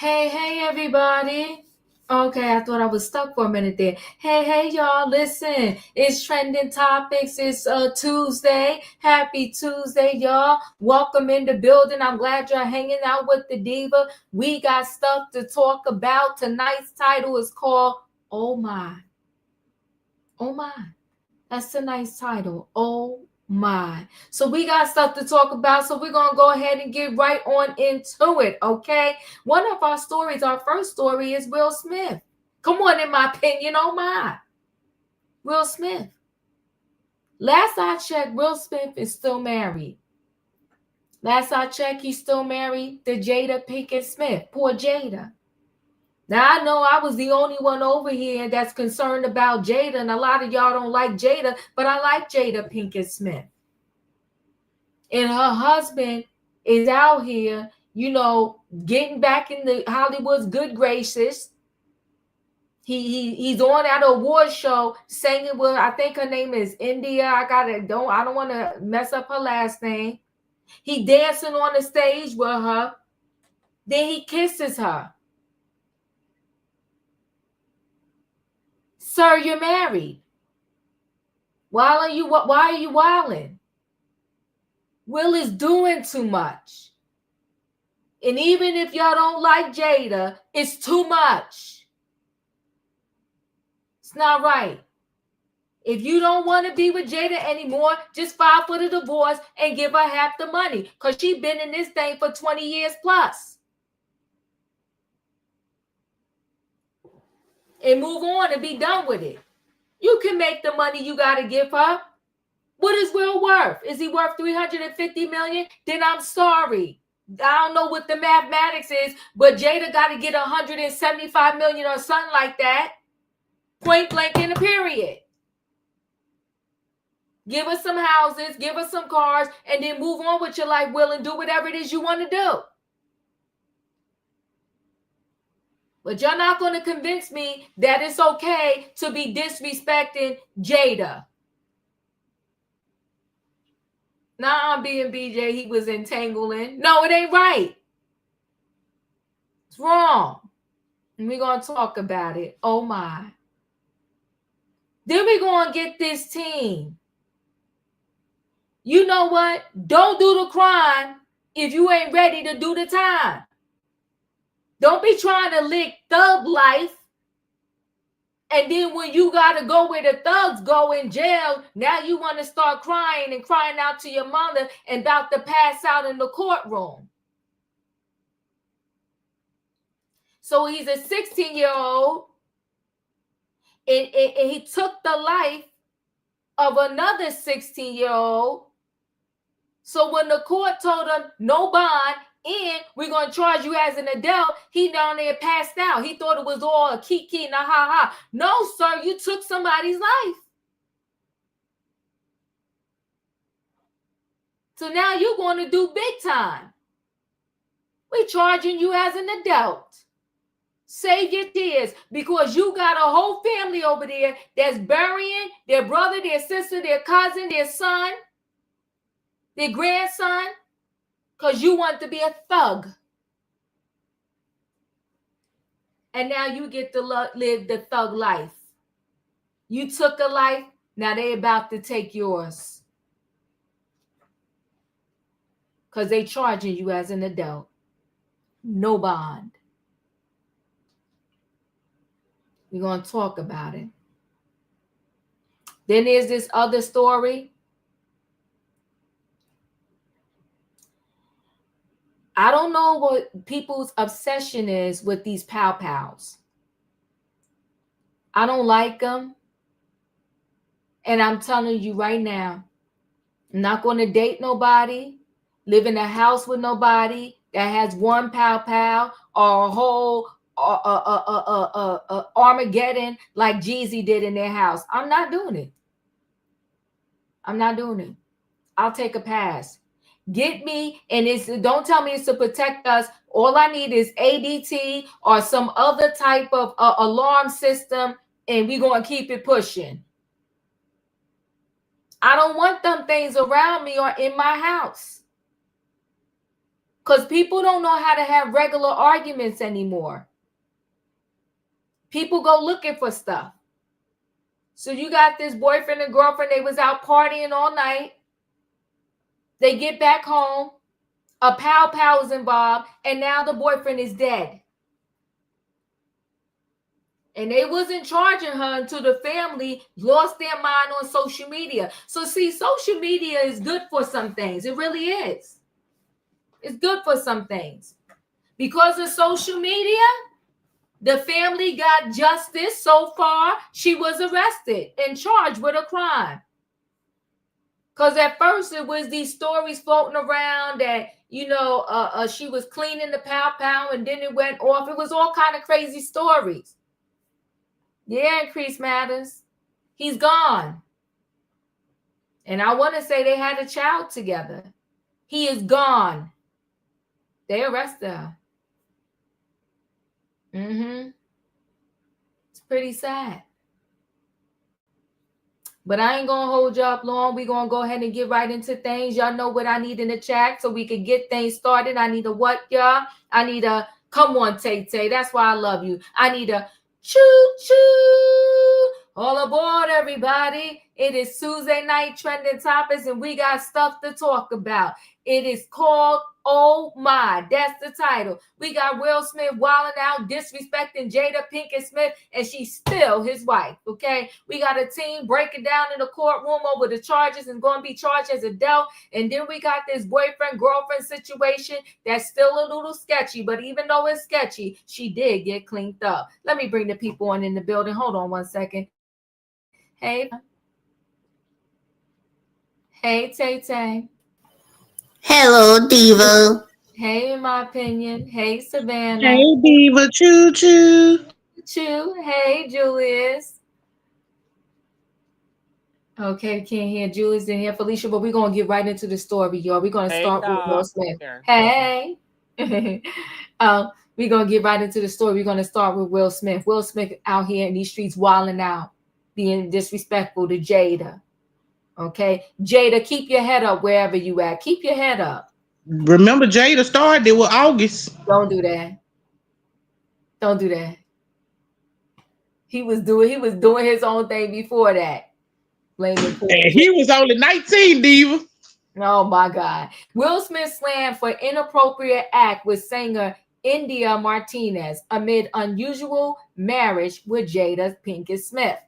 Hey, everybody. Okay, I thought I was stuck for a minute there. Hey, y'all, listen. It's trending topics. It's Tuesday. Happy Tuesday, y'all. Welcome in the building. I'm glad you're hanging out with the diva. We got stuff to talk about. Tonight's title is called Oh My. Oh My. That's a nice title. Oh my. So we got stuff to talk about. So we're going to go ahead and get right on into it. Okay. One of our stories, our first story is Will Smith. Come on, in my opinion. Oh my. Will Smith. Last I checked, Will Smith is still married. Last I checked, he's still married to Jada Pinkett Smith. Poor Jada. Now, I know I was the only one over here that's concerned about Jada, and a lot of y'all don't like Jada, but I like Jada Pinkett Smith. And her husband is out here, getting back in the Hollywood's good graces. He's on at an award show singing with, I think her name is India. I don't want to mess up her last name. He dancing on the stage with her. Then he kisses her. Sir, you're married. Why are you wilding? Will is doing too much. And even if y'all don't like Jada, it's too much. It's not right. If you don't want to be with Jada anymore, just file for the divorce and give her half the money, because she's been in this thing for 20 years plus. And move on and be done with it. You can make the money you got to give her. What is Will worth? Is he worth $350 million? Then I'm sorry. I don't know what the mathematics is, but Jada got to get $175 million or something like that. Point blank in a period. Give us some houses, give us some cars, and then move on with your life, Will, and do whatever it is you want to do. But you're not going to convince me that it's okay to be disrespecting Jada. Nah, BJ, he was entangling. No, it ain't right. It's wrong. And we're going to talk about it. Oh, my. Then we're going to get this team. You know what? Don't do the crime if you ain't ready to do the time. Don't be trying to lick thug life. And then when you got to go where the thugs go in jail, now you want to start crying and crying out to your mother and about to pass out in the courtroom. So he's a 16-year-old, and he took the life of another 16-year-old. So when the court told him no bond, and we're going to charge you as an adult, he down there passed out. He thought it was all a kiki and a ha-ha. No, sir, you took somebody's life. So now you're going to do big time. We're charging you as an adult. Save your tears, because you got a whole family over there that's burying their brother, their sister, their cousin, their son, their grandson, because you want to be a thug. And now you get to live the thug life. You took a life, now they about to take yours. Because they charging you as an adult. No bond. We're going to talk about it. Then there's this other story. I don't know what people's obsession is with these pow-pows. I don't like them. And I'm telling you right now, I'm not going to date nobody, live in a house with nobody that has one pow-pow or a whole Armageddon like Jeezy did in their house. I'm not doing it. I'm not doing it. I'll take a pass. Get me, and don't tell me it's to protect us. All I need is ADT or some other type of alarm system, and we're going to keep it pushing. I don't want them things around me or in my house. Because people don't know how to have regular arguments anymore. People go looking for stuff. So you got this boyfriend and girlfriend, they was out partying all night. They get back home, a pow is involved, and now the boyfriend is dead. And they wasn't charging her until the family lost their mind on social media. So see, social media is good for some things. It really is. It's good for some things. Because of social media, the family got justice so far. She was arrested and charged with a crime. Because at first it was these stories floating around that, she was cleaning the pow and then it went off. It was all kind of crazy stories. Yeah, Increase Matters. He's gone. And I want to say they had a child together. He is gone. They arrested her. It's pretty sad. But I ain't going to hold you up long. We're going to go ahead and get right into things. Y'all know what I need in the chat so we can get things started. I need a what, y'all? I need a, come on, Tay-Tay. That's why I love you. I need a choo-choo. All aboard, everybody. It is Tuesday night trending topics, and we got stuff to talk about. It is called Oh My. That's the title. We got Will Smith wilding out, disrespecting Jada Pinkett Smith, and she's still his wife, okay? We got a team breaking down in the courtroom over the charges and going to be charged as adult. And then we got this boyfriend-girlfriend situation that's still a little sketchy, but even though it's sketchy, she did get cleaned up. Let me bring the people on in the building. Hold on one second. Hey, Tay-Tay. Hello, Diva. Hey, In My Opinion. Hey, Savannah. Hey, Diva. Choo-choo. Hey, Julius. Okay, can't hear Julius in here, Felicia, but we're going to get right into the story, y'all. We're going to start with Will Smith. Hey. We're going to get right into the story. We're going to start with Will Smith. Will Smith out here in these streets wilding out, being disrespectful to Jada. Okay? Jada, keep your head up wherever you at. Keep your head up. Remember, Jada started it with August. Don't do that. Don't do that. He was doing his own thing before that. Blaming and he was only 19, Diva. Oh my God. Will Smith slammed for inappropriate act with singer India Martinez amid unusual marriage with Jada Pinkett Smith.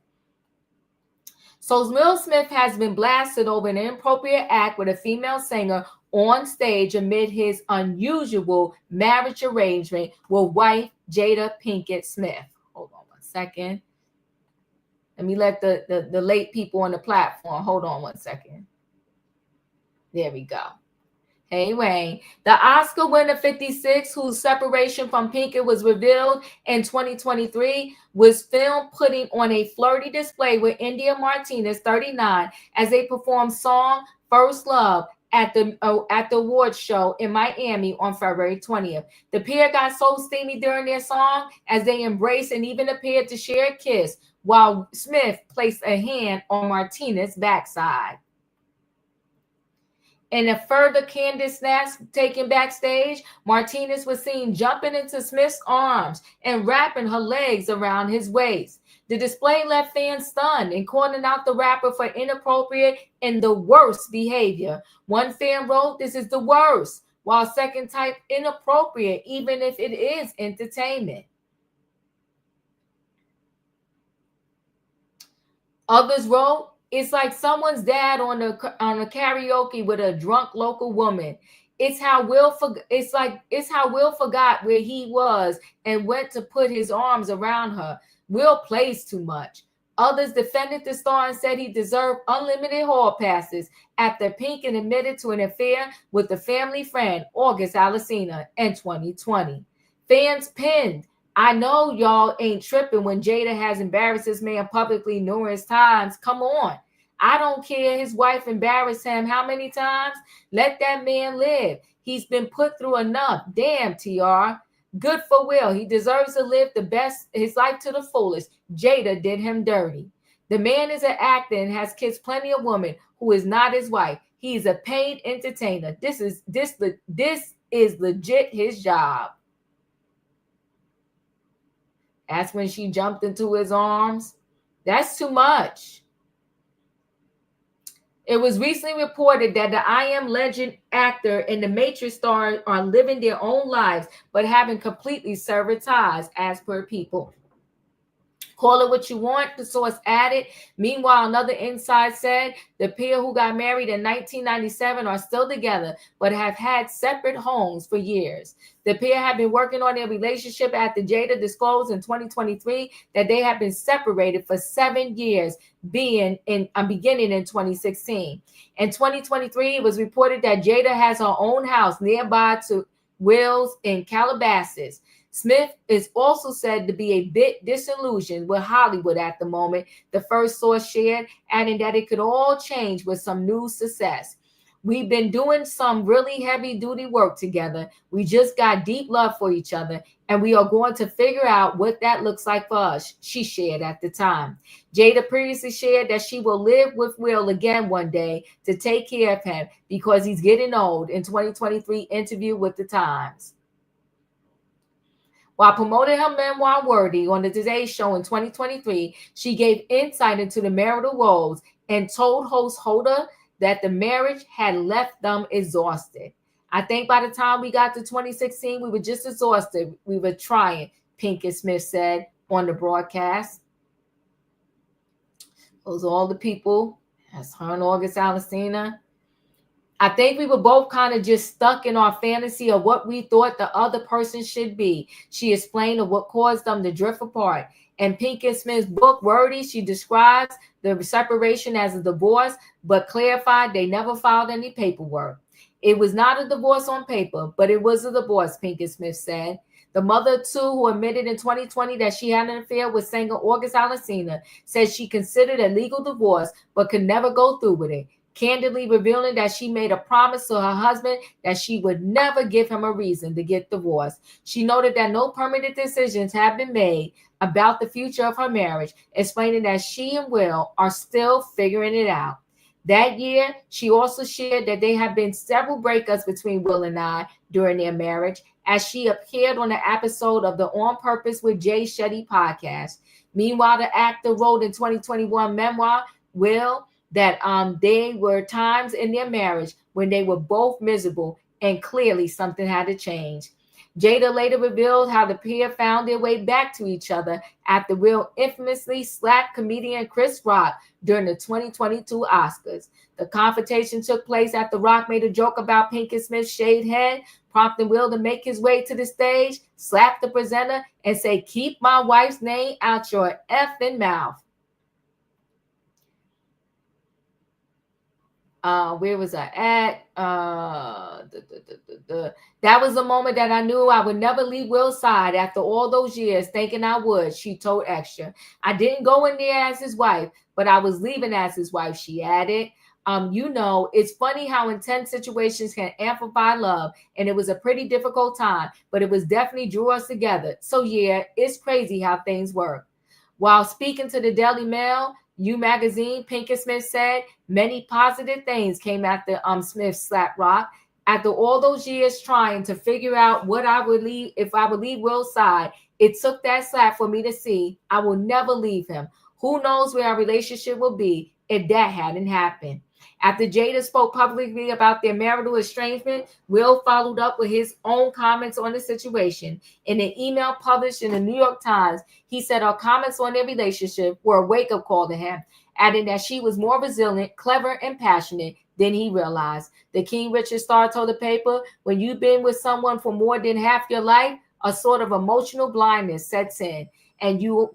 So Will Smith has been blasted over an inappropriate act with a female singer on stage amid his unusual marriage arrangement with wife Jada Pinkett Smith. Hold on one second. Let me let the late people on the platform. Hold on one second. There we go. Hey, Wayne. The Oscar winner 56, whose separation from Pinkett was revealed in 2023, was filmed putting on a flirty display with India Martinez, 39, as they performed song First Love at the awards show in Miami on February 20th. The pair got so steamy during their song as they embraced and even appeared to share a kiss, while Smith placed a hand on Martinez's backside. In a further candid snap taken backstage, Martinez was seen jumping into Smith's arms and wrapping her legs around his waist. The display left fans stunned and calling out the rapper for inappropriate and the worst behavior. One fan wrote, "This is the worst," while second typed inappropriate, even if it is entertainment. Others wrote, "It's like someone's dad on a karaoke with a drunk local woman. It's how Will forgot where he was and went to put his arms around her. Will plays too much." Others defended the star and said he deserved unlimited hall passes after Pinkett admitted to an affair with a family friend, August Alsina, in 2020. Fans pinned, "I know y'all ain't tripping when Jada has embarrassed this man publicly numerous times. Come on. I don't care his wife embarrassed him how many times. Let that man live. He's been put through enough. Damn, TR. Good for Will. He deserves to live his life to the fullest. Jada did him dirty. The man is an actor and has kissed plenty of women who is not his wife. He is a paid entertainer. This is legit his job. That's when she jumped into his arms. That's too much. It was recently reported that the I Am Legend actor and the Matrix star are living their own lives, but having completely severed ties, as per People. Call it what you want, the source added. Meanwhile, another inside said the pair who got married in 1997 are still together, but have had separate homes for years. The pair have been working on their relationship after Jada disclosed in 2023 that they have been separated for 7 years, beginning in 2016. In 2023, it was reported that Jada has her own house nearby to Will's in Calabasas. Smith is also said to be a bit disillusioned with Hollywood at the moment, the first source shared, adding that it could all change with some new success. We've been doing some really heavy-duty work together. We just got deep love for each other, and we are going to figure out what that looks like for us, she shared at the time. Jada previously shared that she will live with Will again one day to take care of him because he's getting old in 2023 interview with The Times. While promoting her memoir Worthy on the Today Show in 2023, she gave insight into the marital woes and told host Hoda that the marriage had left them exhausted. I think by the time we got to 2016, we were just exhausted. We were trying, Pinkett Smith said on the broadcast. Those are all the people. That's her and August Alsina. I think we were both kind of just stuck in our fantasy of what we thought the other person should be. She explained of what caused them to drift apart. In Pinkett Smith's book, Worthy, she describes the separation as a divorce, but clarified they never filed any paperwork. It was not a divorce on paper, but it was a divorce, Pinkett Smith said. The mother of two, who admitted in 2020 that she had an affair with singer August Alsina, said she considered a legal divorce, but could never go through with it, candidly revealing that she made a promise to her husband that she would never give him a reason to get divorced. She noted that no permanent decisions have been made about the future of her marriage, explaining that she and Will are still figuring it out. That year, she also shared that there have been several breakups between Will and I during their marriage, as she appeared on an episode of the On Purpose with Jay Shetty podcast. Meanwhile, the actor wrote in 2021 memoir, Will, that there were times in their marriage when they were both miserable and clearly something had to change. Jada later revealed how the pair found their way back to each other after Will infamously slapped comedian Chris Rock during the 2022 Oscars. The confrontation took place after Rock made a joke about Pinkett Smith's shaved head, prompting Will to make his way to the stage, slap the presenter, and say, "Keep my wife's name out your effing mouth." Where was I at? That was the moment that I knew I would never leave Will's side after all those years, thinking I would, she told Extra. I didn't go in there as his wife, but I was leaving as his wife, she added. It's funny how intense situations can amplify love, and it was a pretty difficult time, but it was definitely drew us together. So yeah, it's crazy how things work. While speaking to the Daily Mail, You Magazine, Pinkett Smith said many positive things came after Smith slapped Rock. After all those years trying to figure out what I would leave, if I would leave Will's side, it took that slap for me to see I will never leave him. Who knows where our relationship will be if that hadn't happened. After Jada spoke publicly about their marital estrangement, Will followed up with his own comments on the situation. In an email published in the New York Times, he said her comments on their relationship were a wake-up call to him, adding that she was more resilient, clever, and passionate than he realized. The King Richard star told the paper, when you've been with someone for more than half your life, a sort of emotional blindness sets in, and you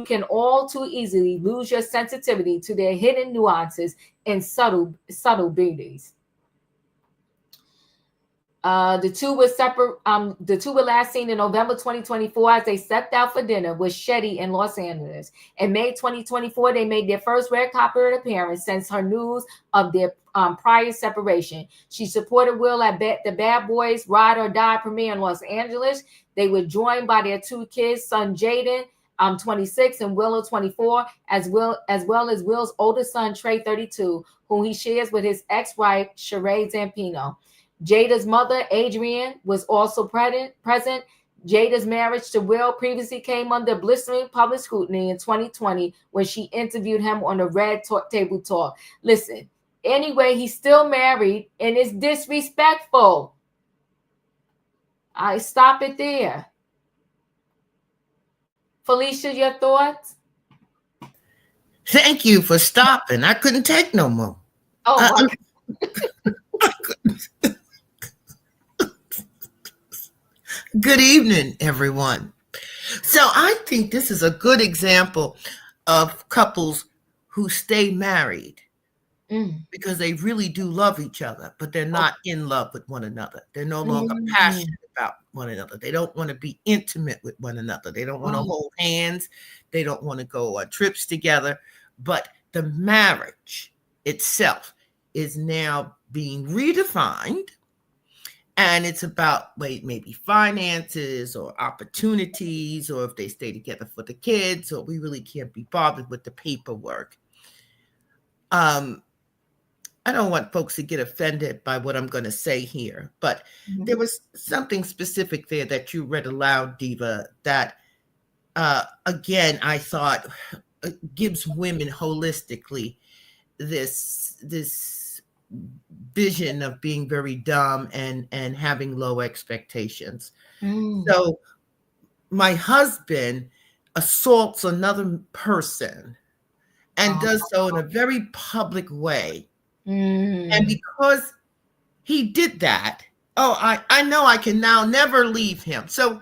can all too easily lose your sensitivity to their hidden nuances and subtle beauties. The two were last seen in November 2024 as they stepped out for dinner with Shetty in Los Angeles. In May 2024, they made their first red carpet appearance since her news of their prior separation. She supported Will at the Bad Boys Ride or Die premiere in Los Angeles. They were joined by their two kids, son Jada, 26, and Willow, 24, as well as Will's older son, Trey, 32, whom he shares with his ex-wife, Sheree Zampino. Jada's mother, Adrienne, was also present. Jada's marriage to Will previously came under blistering public scrutiny in 2020 when she interviewed him on the Red Table Talk. Listen, anyway, he's still married and it's disrespectful. I stop it there. Felicia, your thoughts? Thank you for stopping. I couldn't take no more. Oh my God. Good evening, everyone. So I think this is a good example of couples who stay married because they really do love each other, but they're not in love with one another. They're no longer passionate about one another. They don't want to be intimate with one another. They don't want to hold hands. They don't want to go on trips together. But the marriage itself is now being redefined. And it's about maybe finances or opportunities, or if they stay together for the kids, or we really can't be bothered with the paperwork. I don't want folks to get offended by what I'm going to say here, but there was something specific there that you read aloud, Diva, that, again, I thought gives women holistically this vision of being very dumb and having low expectations. So my husband assaults another person and does so in a very public way. And because he did that, I know I can now never leave him. So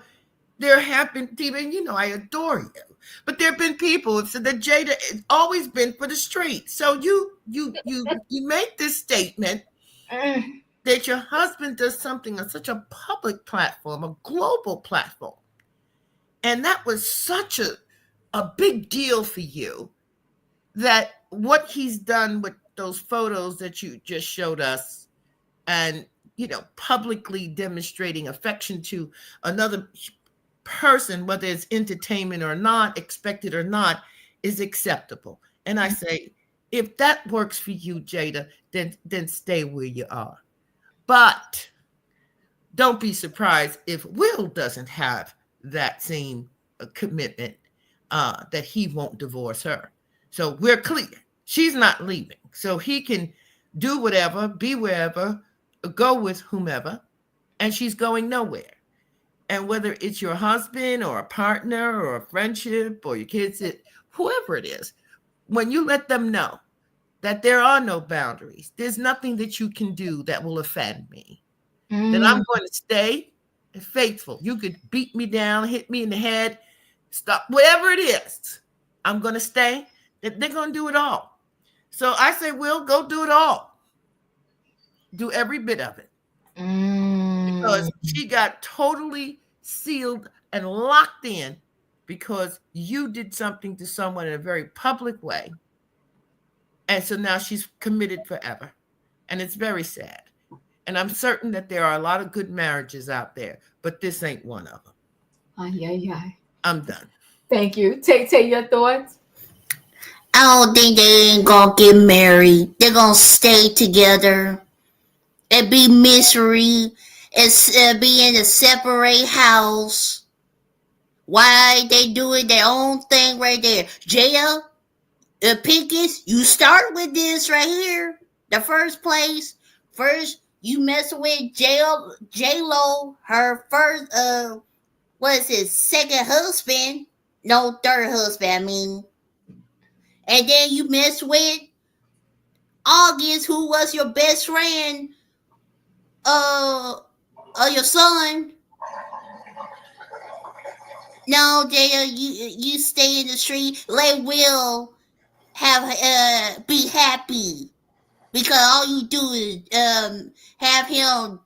there have been people, I adore you, but there have been people who said that Jada has always been for the street. So you make this statement that your husband does something on such a public platform, a global platform, and that was such a big deal for you, that what he's done with those photos that you just showed us, and publicly demonstrating affection to another person, whether it's entertainment or not, expected or not, is acceptable. And I say, if that works for you, Jada, then stay where you are. But don't be surprised if Will doesn't have that same commitment, that he won't divorce her. So we're clear. She's not leaving. So he can do whatever, be wherever, go with whomever, and she's going nowhere. And whether it's your husband or a partner or a friendship or your kids, whoever it is, when you let them know that there are no boundaries, there's nothing that you can do that will offend me, then I'm going to stay faithful. You could beat me down, hit me in the head, stop, whatever it is, I'm going to stay. They're going to do it all. So I say, Will, go do it all. Do every bit of it. Because she got totally sealed and locked in because you did something to someone in a very public way. And so now she's committed forever. And it's very sad. And I'm certain that there are a lot of good marriages out there, but this ain't one of them. I'm done. Thank you. Tay, your thoughts? I don't think they ain't gonna get married. They're gonna stay together and be misery and be in a separate house. Why they doing their own thing right there? Jada, Pickens, you start with this right here. The first place. First, you mess with J-Lo, her first, what is it, second husband? No, third husband, I mean. And then you mess with August, who was your best friend, your son. No, Jada, you stay in the street. Let Will have be happy, because all you do is have him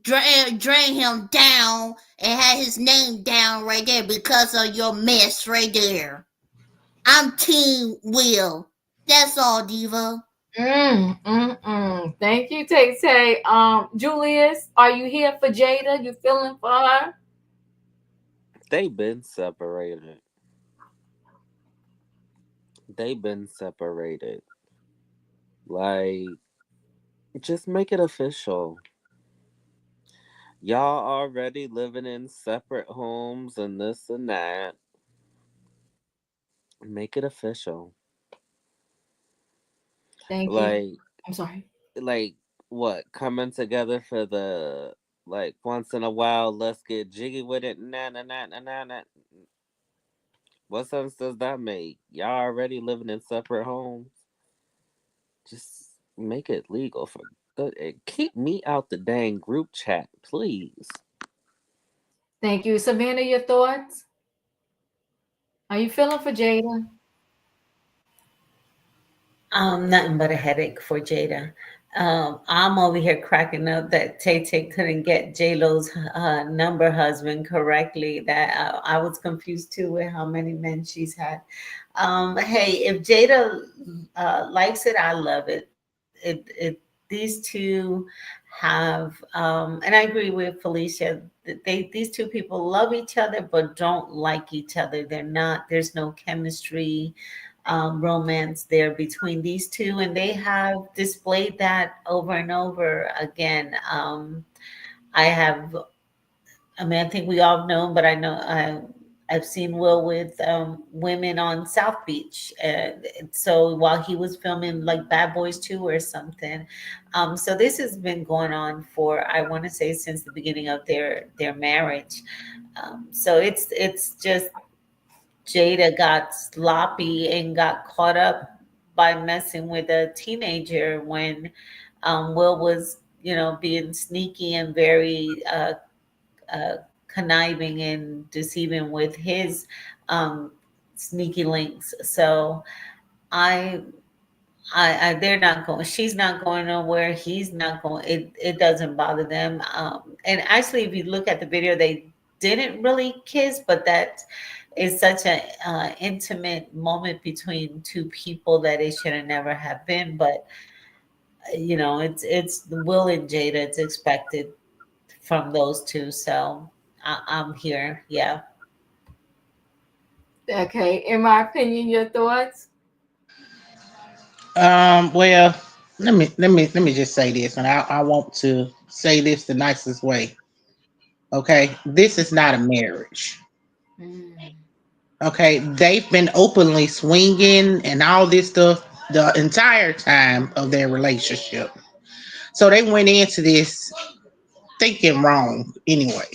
drain him down and have his name down right there because of your mess right there. I'm Team Will. That's all, Diva. Thank you, Tay. Julius, are you here for Jada? You feeling for her? They've been separated. Like, just make it official. Y'all already living in separate homes and this and that. Make it official. Thank you. Like, I'm sorry. like what? Coming together for the like once in a while. Let's get jiggy with it. Nah, nah, nah, nah, nah, nah. What sense does that make? Y'all already living in separate homes. Just make it legal for good. And keep me out the dang group chat, please. Thank you. Savannah, your thoughts? How you feeling for Jada? Nothing but a headache for Jada. I'm over here cracking up that Tay Tay couldn't get J Lo's number husband correctly. That I was confused too with how many men she's had. Hey, if Jada likes it, I love it. These two have, and I agree with Felicia. These two people love each other, but don't like each other. They're not. There's no chemistry, romance there between these two, and they have displayed that over and over again. I have, I mean, I think we all know, but I know I've seen Will with women on South Beach. So while he was filming like Bad Boys 2 or something, so this has been going on for, I want to say, since the beginning of their marriage. So it's just Jada got sloppy and got caught up by messing with a teenager when Will was, being sneaky and very uh, conniving and deceiving with his um, sneaky links. So I, they're not going. She's not going nowhere. He's not going. It doesn't bother them. And actually, if you look at the video, they didn't really kiss, but that is such an intimate moment between two people that it should have never have been. But it's Will and Jada. It's expected from those two. So I'm here. Yeah. Okay. In my opinion, your thoughts? Well, let me just say this, and I want to say this the nicest way. Okay, this is not a marriage. Mm. Okay, they've been openly swinging and all this stuff the entire time of their relationship. So they went into this thinking wrong anyway.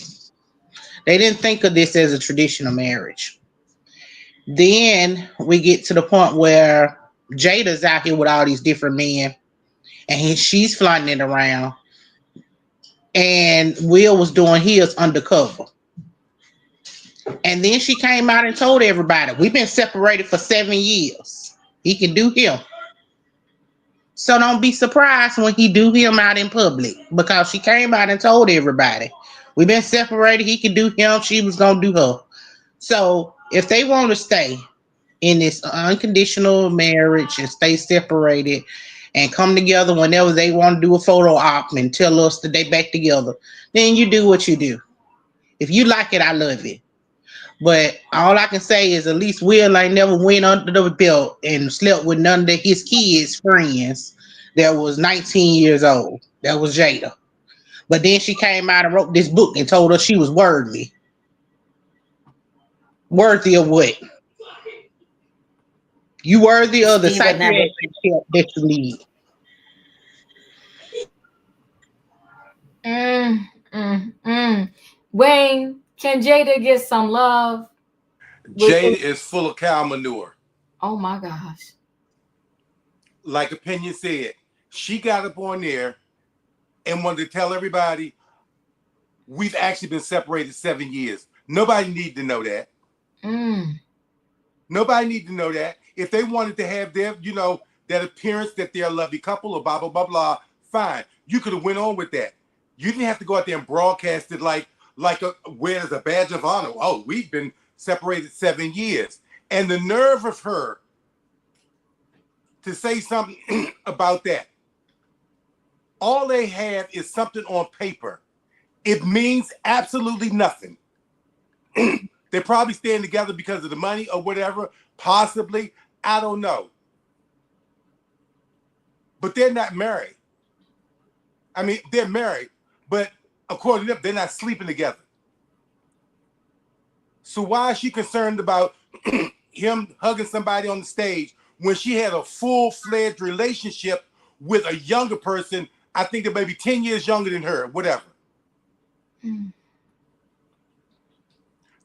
They didn't think of this as a traditional marriage. Then we get to the point where Jada's out here with all these different men, and she's flying it around, and Will was doing his undercover. And then she came out and told everybody, we've been separated for 7 years. He can do him. So don't be surprised when he do him out in public, because she came out and told everybody, we've been separated. He can do him. She was going to do her. So if they want to stay in this unconditional marriage and stay separated and come together whenever they want to do a photo op and tell us that they back together, then you do what you do. If you like it, I love it. But all I can say is at least Will ain't never went under the belt and slept with none of his kids' friends that was 19 years old. That was Jada. But then she came out and wrote this book and told us she was worthy. Worthy of what? You worthy of the Steve had never. psychiatric help that you need. Mm, mm. Wayne, can Jada get some love? Jada is full of cow manure. Oh my gosh. Like Opinion said, she got up on there and wanted to tell everybody we've actually been separated 7 years. Nobody need to know that. Mm. Nobody need to know that. If they wanted to have their, that appearance that they're a lovely couple or blah, blah, blah, blah, fine. You could have went on with that. You didn't have to go out there and broadcast it like where as a badge of honor. Oh, we've been separated 7 years. And the nerve of her to say something about that. All they have is something on paper. It means absolutely nothing. They're probably staying together because of the money or whatever, possibly. I don't know. But they're not married. I mean, they're married, but according to them, they're not sleeping together. So why is she concerned about him hugging somebody on the stage when she had a full-fledged relationship with a younger person? I think that maybe 10 years younger than her, whatever.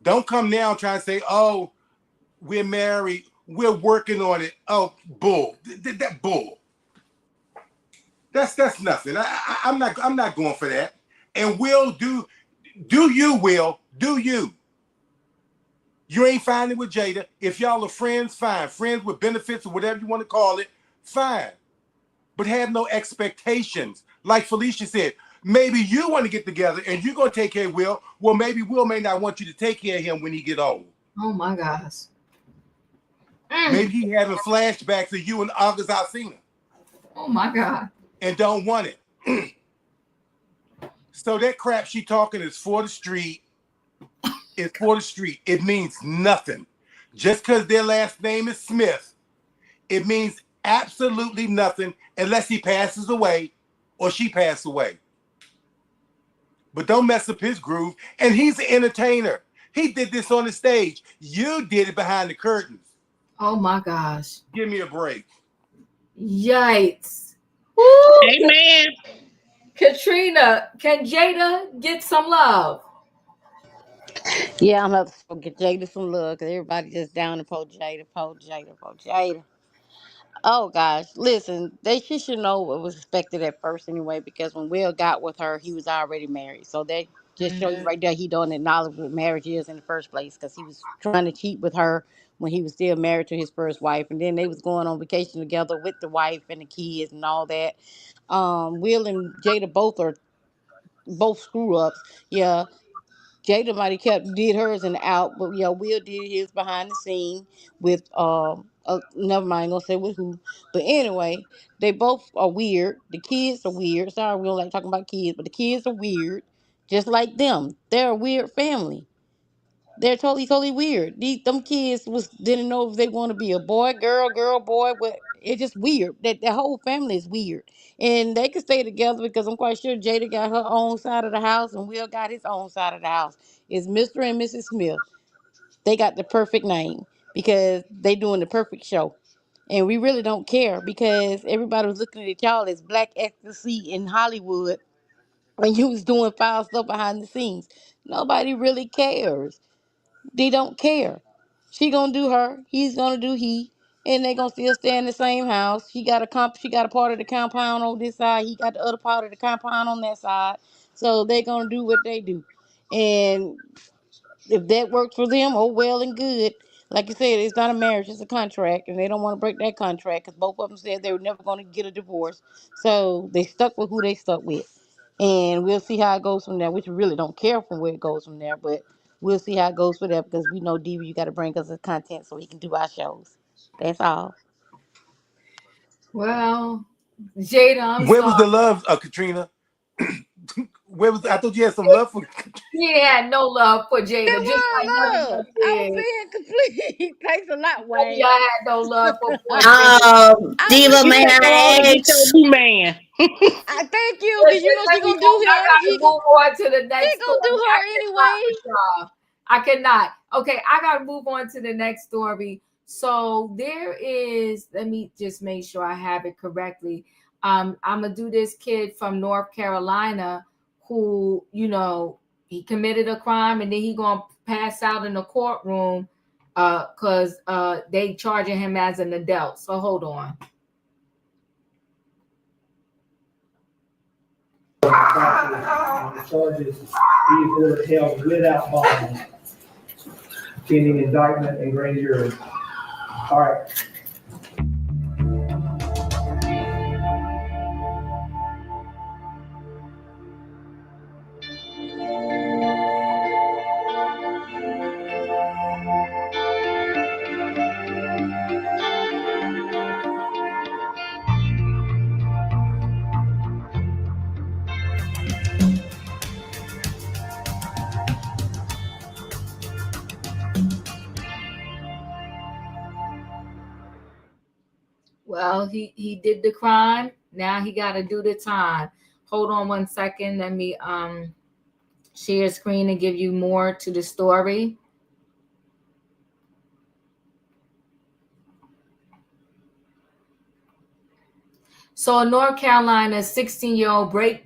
Don't come now and try and say, oh, we're married, we're working on it. Oh, bull. That bull. That's nothing. I'm not going for that. And Will, do you, Will, do you. You ain't finding with Jada. If y'all are friends, fine. Friends with benefits or whatever you want to call it, fine. But have no expectations. Like Felicia said, maybe you want to get together and you're going to take care of Will. Well, maybe Will may not want you to take care of him when he get old. Oh, my gosh. Maybe he having flashbacks of you and August Alsina. Oh, my God. And don't want it. So that crap she talking is for the street. It's for the street. It means nothing. Just because their last name is Smith, it means absolutely nothing unless he passes away or she passes away. But don't mess up his groove. And he's an entertainer. He did this on the stage. You did it behind the curtains. Oh, my gosh. Give me a break. Yikes. Amen. Katrina, can Jada get some love? Yeah, I'm about to get Jada some love because everybody just down to po Jada, po Jada, po Jada. Oh gosh, listen, she should know what was expected at first anyway. Because when Will got with her, he was already married. So that just show you right there he don't acknowledge what marriage is in the first place. Because he was trying to cheat with her when he was still married to his first wife, and then they was going on vacation together with the wife and the kids and all that. Will and Jada both screw ups. Yeah, Jada might have did hers and out, but yeah, Will did his behind the scene with never mind, gonna say with who. But anyway, they both are weird. The kids are weird. Sorry, we don't like talking about kids, but the kids are weird, just like them. They're a weird family. They're totally weird. Them kids didn't know if they want to be a boy, girl, boy. But it's just weird. That the whole family is weird, and they can stay together because I'm quite sure Jada got her own side of the house and Will got his own side of the house. It's Mr. and Mrs. Smith. They got the perfect name because they doing the perfect show, and we really don't care because everybody was looking at y'all as black ecstasy in Hollywood when you was doing foul stuff behind the scenes. Nobody really cares. They don't care. She gonna do her. He's gonna do he. And they gonna still stay in the same house. She got a part of the compound on this side. He got the other part of the compound on that side. So they gonna do what they do. And if that works for them, oh well and good. Like you said, it's not a marriage, it's a contract, and they don't want to break that contract because both of them said they were never going to get a divorce. So they stuck with who they stuck with, and we'll see how it goes from there. Which we really don't care from where it goes from there, but we'll see how it goes for there because we know Diva, you got to bring us the content so we can do our shows. That's all. Well, Jada, I'm Where was the sorry. love, Katrina? I thought you had some love for. He had no love for Jada, It just was like none of love. us I did. was being complete. Thanks a lot, None of Wayne. y'all had no love for poor Jada. I was Diva, being may complete. I ask? Man. I thank you because you know Let she me gonna move. do I him. gotta move on to the She next gonna story. do I her cannot anyway. with y'all. I cannot. Okay, I gotta move on to the next story. So there is. Let me just make sure I have it correctly. I'm gonna do this kid from North Carolina who, he committed a crime and then he gonna pass out in the courtroom because they charging him as an adult. So hold on. The charges he is ordered held without bond, pending indictment and grand jury. All right. Well, he did the crime. Now he got to do the time. Hold on one second. Let me share screen and give you more to the story. So in North Carolina, a 16-year-old breaks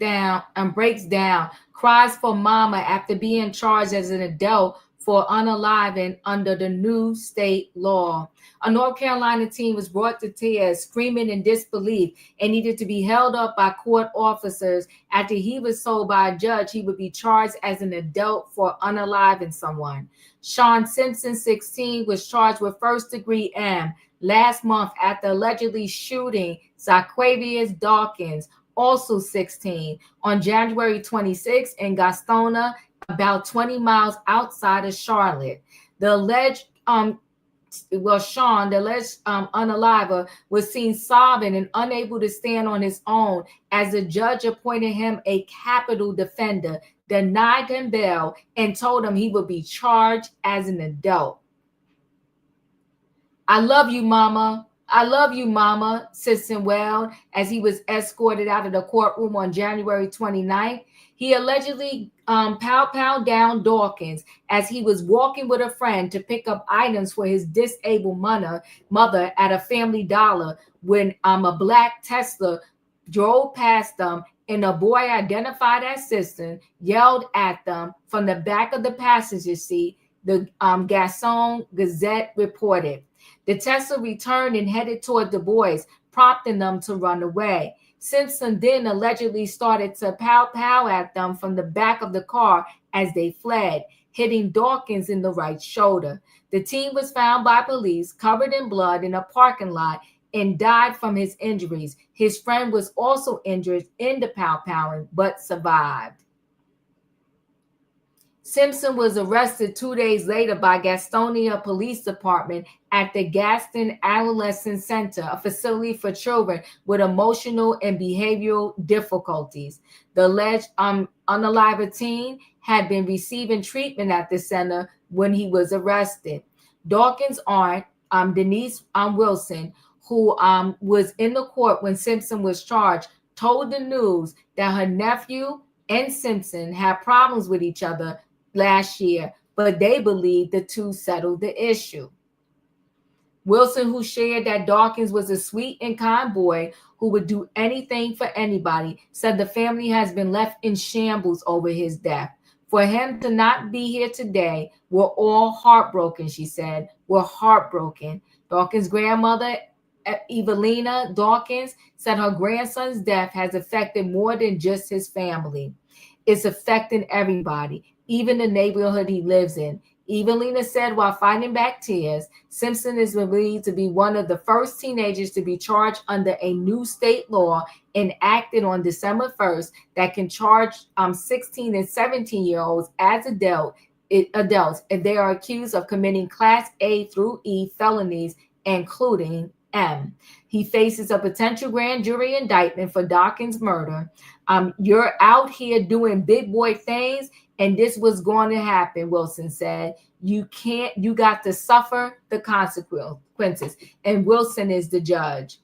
down, cries for mama after being charged as an adult for unaliving under the new state law. A North Carolina teen was brought to tears, screaming in disbelief, and needed to be held up by court officers after he was told by a judge he would be charged as an adult for unaliving someone. Sean Simpson, 16, was charged with first-degree M last month after allegedly shooting Zaquavius Dawkins, also 16, on January 26 in Gastonia, about 20 miles outside of Charlotte. The alleged Sean, the alleged unaliver, was seen sobbing and unable to stand on his own as the judge appointed him a capital defender, denied him bail, and told him he would be charged as an adult. I love you, mama. I love you, mama, Simpson wailed as he was escorted out of the courtroom on January 29th. He allegedly pow down Dawkins as he was walking with a friend to pick up items for his disabled mother at a Family Dollar when a black Tesla drove past them, and a boy identified as Simpson yelled at them from the back of the passenger seat, the Gaston Gazette reported. The Tesla returned and headed toward the boys, prompting them to run away. Simpson then allegedly started to pow at them from the back of the car as they fled, hitting Dawkins in the right shoulder. The teen was found by police covered in blood in a parking lot and died from his injuries. His friend was also injured in the pow-powing but survived. Simpson was arrested 2 days later by Gastonia Police Department at the Gaston Adolescent Center, a facility for children with emotional and behavioral difficulties. The alleged unalive teen had been receiving treatment at the center when he was arrested. Dawkins' aunt, Denise Wilson, who was in the court when Simpson was charged, told the news that her nephew and Simpson had problems with each other last year, but they believed the two settled the issue. Wilson, who shared that Dawkins was a sweet and kind boy who would do anything for anybody, said the family has been left in shambles over his death. For him to not be here today, we're all heartbroken, she said. We're heartbroken. Dawkins' grandmother, Evelina Dawkins, said her grandson's death has affected more than just his family. It's affecting everybody, even the neighborhood he lives in. Evelina said while fighting back tears, Simpson is believed to be one of the first teenagers to be charged under a new state law enacted on December 1st that can charge 16 and 17-year-olds as adults if they are accused of committing Class A through E felonies, including M. He faces a potential grand jury indictment for Dawkins' murder. You're out here doing big boy things, and this was going to happen, Wilson said. You got to suffer the consequences. And Wilson is the judge.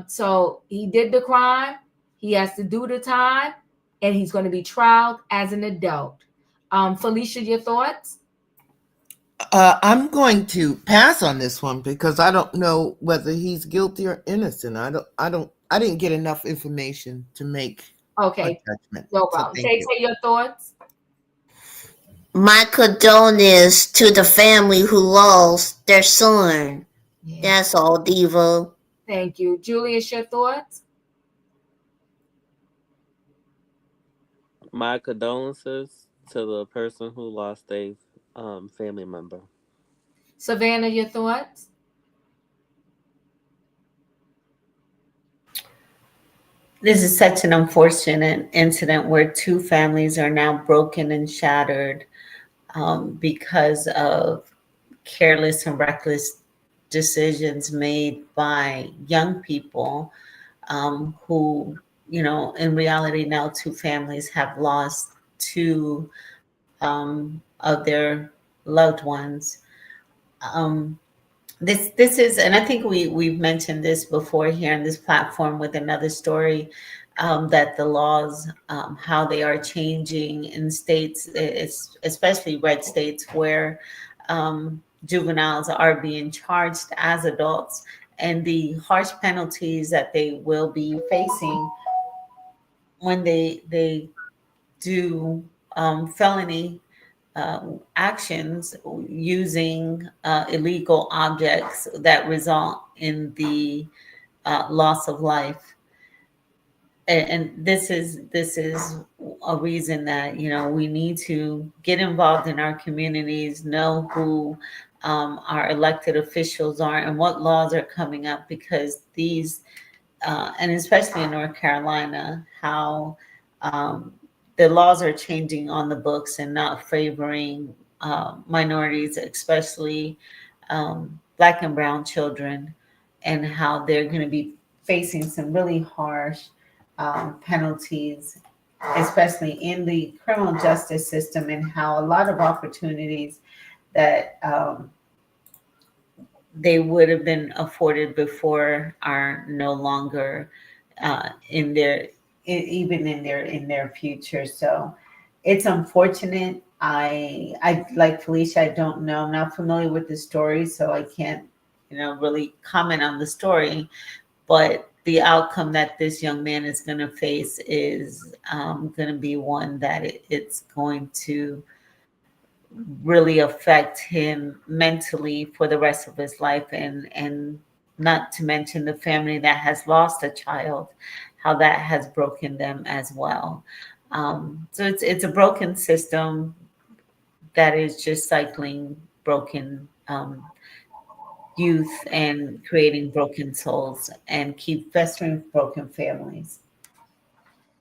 So he did the crime. He has to do the time, and he's going to be tried as an adult. Felicia, your thoughts? I'm going to pass on this one because I don't know whether he's guilty or innocent. I didn't get enough information to make a judgment. No problem. So Say your thoughts. My condolences to the family who lost their son. Yeah. That's all, Devo. Thank you. Julius, your thoughts? My condolences to the person who lost a family member. Savannah, your thoughts? This is such an unfortunate incident where two families are now broken and shattered because of careless and reckless decisions made by young people who, in reality now two families have lost two of their loved ones. This is, and I think we've mentioned this before here on this platform with another story. that the laws, how they are changing in states, especially red states where juveniles are being charged as adults, and the harsh penalties that they will be facing when they do felony actions using illegal objects that result in the loss of life. And this is a reason that, you know, we need to get involved in our communities, know who our elected officials are and what laws are coming up, because these and especially in North Carolina, how um, the laws are changing on the books and not favoring minorities, especially Black and Brown children, and how they're going to be facing some really harsh penalties, especially in the criminal justice system, and how a lot of opportunities that they would have been afforded before are no longer in their even in their future. So it's unfortunate. I like Felicia. I don't know. I'm not familiar with the story, so I can't, you know, really comment on the story. But the outcome that this young man is going to face is going to be one that it's going to really affect him mentally for the rest of his life, and not to mention the family that has lost a child, how that has broken them as well. So it's a broken system that is just cycling broken youth and creating broken souls and keep festering broken families.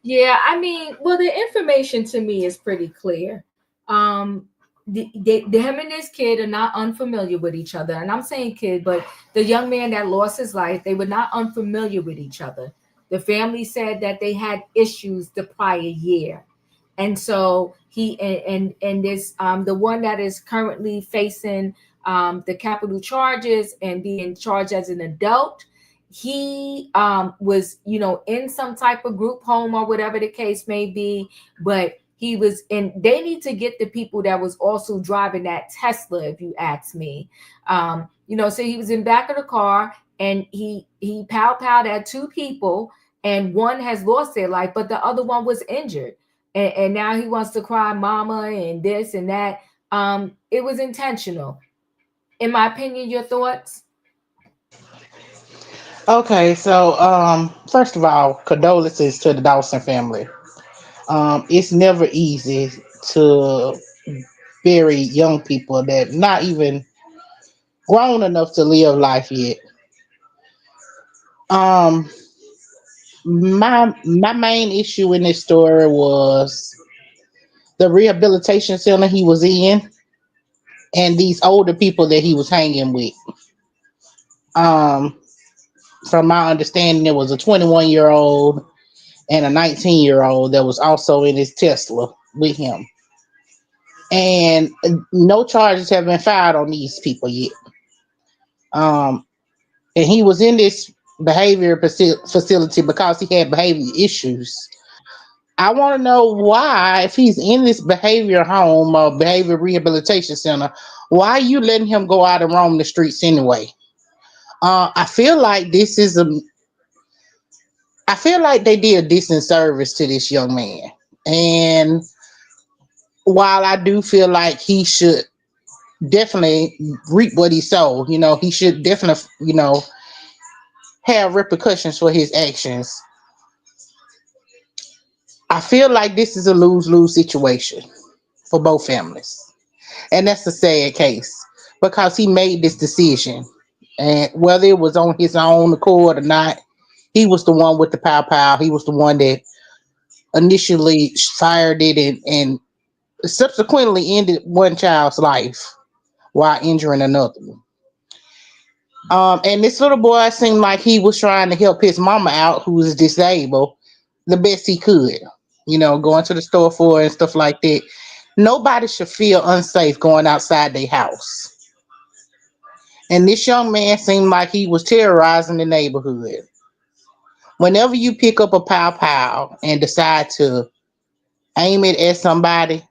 Yeah, I mean, well, the information to me is pretty clear. Um, him and this kid are not unfamiliar with each other, and I'm saying kid, but the young man that lost his life, they were not unfamiliar with each other. The family said that they had issues the prior year, and so he and this the one that is currently facing the capital charges and being charged as an adult, he was, you know, in some type of group home or whatever the case may be, but he was in. They need to get the people that was also driving that Tesla, if you ask me. You know, so he was in back of the car, and he pow at two people, and one has lost their life, but the other one was injured, and now he wants to cry mama and this and that. It was intentional, in my opinion. Your thoughts? Okay, so first of all, condolences to the Dawson family. It's never easy to bury young people that not even grown enough to live life yet. Um, my main issue in this story was the rehabilitation center he was in and these older people that he was hanging with. Um, from my understanding, there was a 21-year-old and a 19-year-old that was also in his Tesla with him. And no charges have been filed on these people yet. Um, and he was in this facility because he had behavior issues. I want to know why, if he's in this behavior home or behavior rehabilitation center, why you letting him go out and roam the streets anyway? I feel like this is a. I feel like they did a decent service to this young man, and while I do feel like he should definitely reap what he sowed, you know, he should definitely, you know, have repercussions for his actions. I feel like this is a lose-lose situation for both families. And that's a sad case because he made this decision. And whether it was on his own accord or not, he was the one with the pow pow. He was the one that initially fired it and subsequently ended one child's life while injuring another. And this little boy seemed like he was trying to help his mama out, who was disabled, the best he could. You know, going to the store for her and stuff like that. Nobody should feel unsafe going outside their house. And this young man seemed like he was terrorizing the neighborhood. Whenever you pick up a pow pow and decide to aim it at somebody,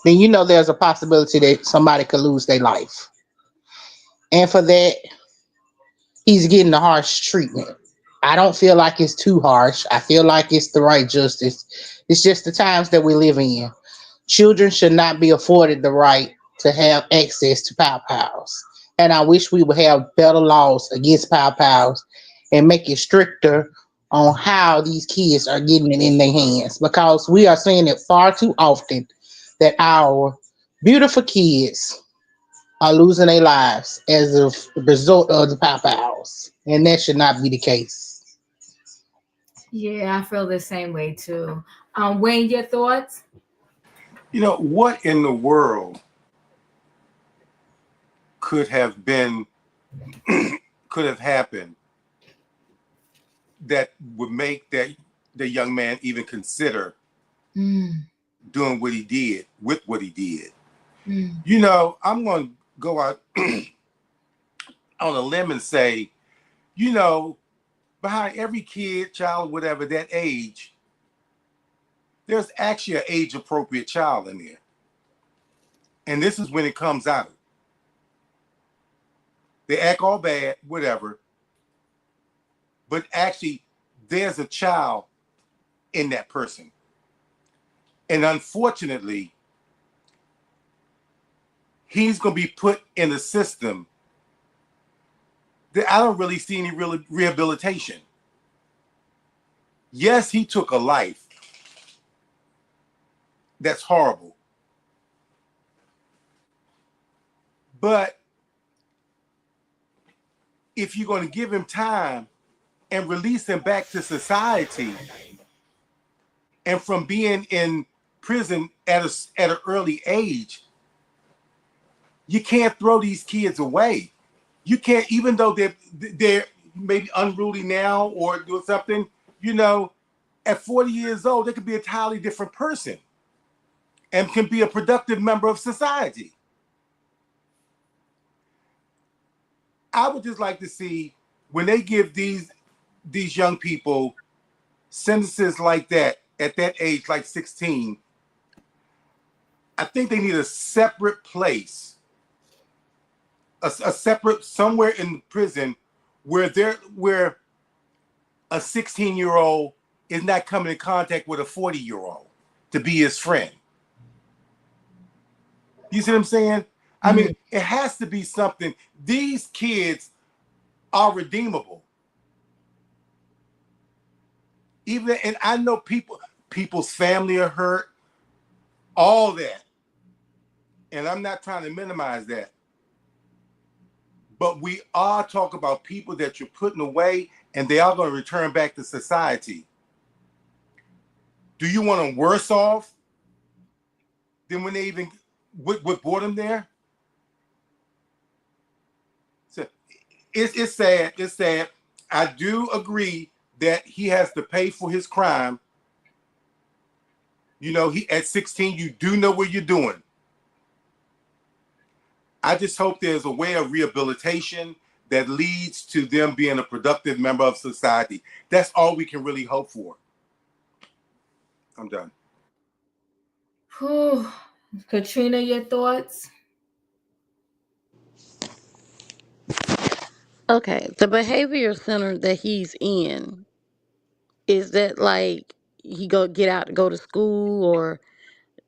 then you know there's a possibility that somebody could lose their life. And for that, he's getting the harsh treatment. I don't feel like it's too harsh. I feel like it's the right justice. It's just the times that we live in. Children should not be afforded the right to have access to pow pows. And I wish we would have better laws against pow pows and make it stricter on how these kids are getting it in their hands, because we are seeing it far too often that our beautiful kids are losing their lives as a result of the pow pows. And that should not be the case. Yeah, I feel the same way too. Wayne, your thoughts? You know, what in the world could have been, could have happened that would make that the young man even consider doing what he did with what he did? You know, I'm going to go out on a limb and say, you know, behind every kid, child, whatever that age, there's actually an age appropriate child in there. And this is when it comes out. They act all bad, whatever. But actually, there's a child in that person. And unfortunately, he's going to be put in a system that I don't really see any real rehabilitation. Yes, he took a life. That's horrible. But if you're going to give him time and release him back to society, and from being in prison at an early age, you can't throw these kids away. You can't, even though they're maybe unruly now or doing something, you know, at 40 years old, they could be a entirely different person and can be a productive member of society. I would just like to see, when they give these young people sentences like that at that age, like 16, I think they need a separate place, a separate, somewhere in prison where a 16-year-old is not coming in contact with a 40-year-old to be his friend. You see what I'm saying? I mean, it has to be something. These kids are redeemable. Even, and I know people's family are hurt, all that. And I'm not trying to minimize that. But we are talking about people that you're putting away and they are going to return back to society. Do you want them worse off than when they even, what brought them there? So it's sad. It's sad. I do agree that he has to pay for his crime. You know, at 16, you do know what you're doing. I just hope there's a way of rehabilitation that leads to them being a productive member of society. That's all we can really hope for. I'm done. Whew. Katrina, your thoughts? Okay, the behavior center that he's in, is that like he go get out to go to school, or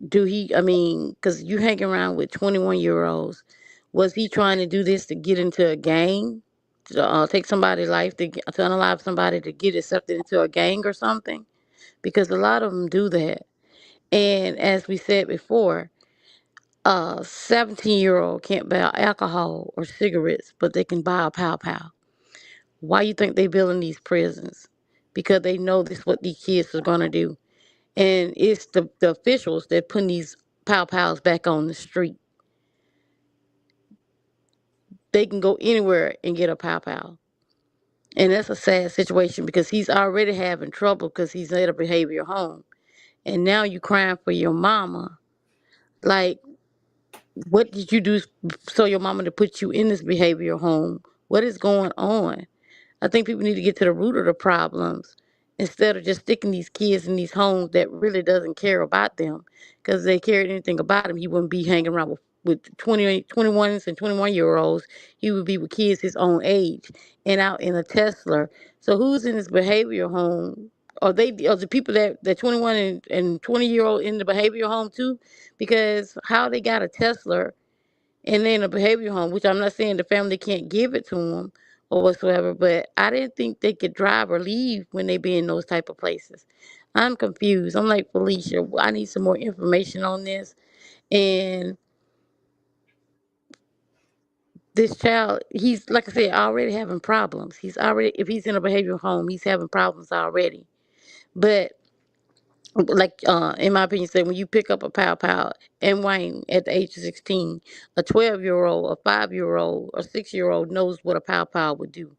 do he? I mean, because you hang around with 21-year-olds, was he trying to do this to get into a gang, to take somebody's life, to unalive somebody, to get accepted into a gang or something? Because a lot of them do that. And as we said before, a 17-year-old can't buy alcohol or cigarettes, but they can buy a pow pow. Why you think they building these prisons? Because they know this is what these kids are gonna do. And it's the officials that putting these pow pows back on the street. They can go anywhere and get a pow pow. And that's a sad situation because he's already having trouble because he's at a behavioral home. And now you crying for your mama. Like, what did you do so your mama to put you in this behavioral home? What is going on? I think people need to get to the root of the problems instead of just sticking these kids in these homes that really doesn't care about them. Because if they cared anything about him, he wouldn't be hanging around with 21s and 21-year-olds. He would be with kids his own age and out in a Tesla. So who's in this behavioral home? Are the people that 21 and 20-year-old in the behavioral home too? Because how they got a Tesla and then a behavioral home, which I'm not saying the family can't give it to them or whatsoever, but I didn't think they could drive or leave when they be in those type of places. I'm confused. I'm like, Felicia, I need some more information on this. And this child, he's, like I said, already having problems. If he's in a behavioral home, he's having problems already. But like in my opinion, say when you pick up a pow pow and Wayne at the age of 16, a 12-year-old, a 5-year-old, a 6-year-old knows what a pow pow would do.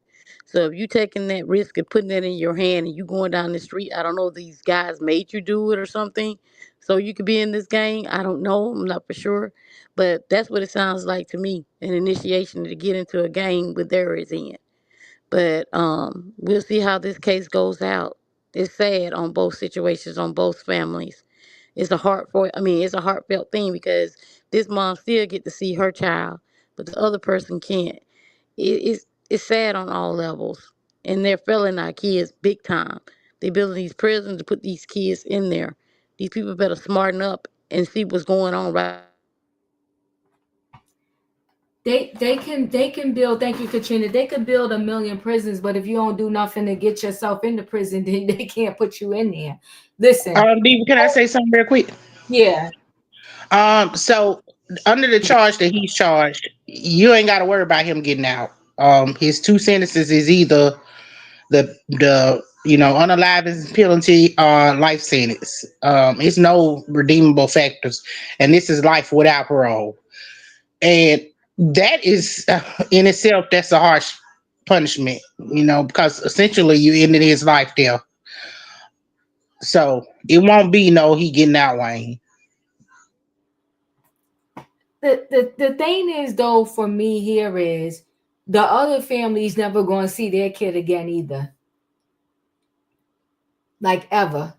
So if you taking that risk and putting that in your hand and you going down the street, I don't know if these guys made you do it or something, so you could be in this gang. I don't know. I'm not for sure, but that's what it sounds like to me. An initiation to get into a gang with theirs in. But we'll see how this case goes out. It's sad on both situations, on both families. It's a heartfelt thing because this mom still get to see her child, but the other person can't. It's sad on all levels, and they're failing our kids big time. They building these prisons to put these kids in there. These people better smarten up and see what's going on right. They can build. Thank you, Katrina. They could build 1,000,000 prisons, but if you don't do nothing to get yourself into prison, then they can't put you in there. Listen, Diva, can I say something real quick? yeah, So under the charge that he's charged, you ain't got to worry about him getting out. His two sentences is either the unalive penalty or life sentence. It's no redeemable factors, and this is life without parole. And that is in itself, that's a harsh punishment, because essentially you ended his life there. So it won't be no he getting out, Wayne. the thing is though for me here is the other family's never going to see their kid again either, like ever.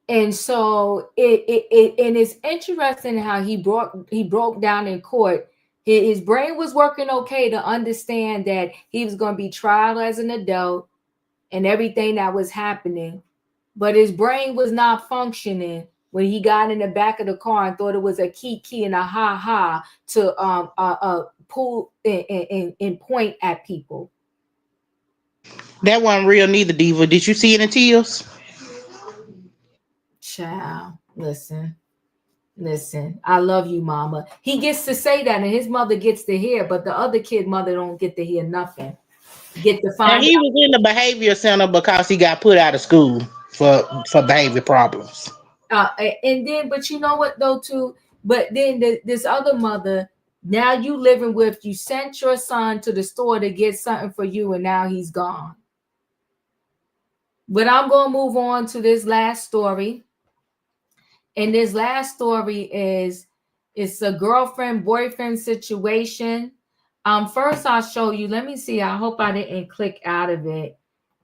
And so and it's interesting how he broke down in court. His brain was working okay to understand that he was going to be tried as an adult and everything that was happening, but his brain was not functioning when he got in the back of the car and thought it was a key and a ha to pull and point at people. That wasn't real neither, Diva. Did you see it in tears? Child, listen, I love you, mama. He gets to say that and his mother gets to hear, but the other kid mother don't get to hear nothing. Get to find And he was in the behavior center because he got put out of school for behavior problems. And then, but you know what though too, but then this other mother, now you sent your son to the store to get something for you and now he's gone. But I'm going to move on to this last story. And this last story it's a girlfriend boyfriend situation. First I'll show you, let me see, I hope I didn't click out of it,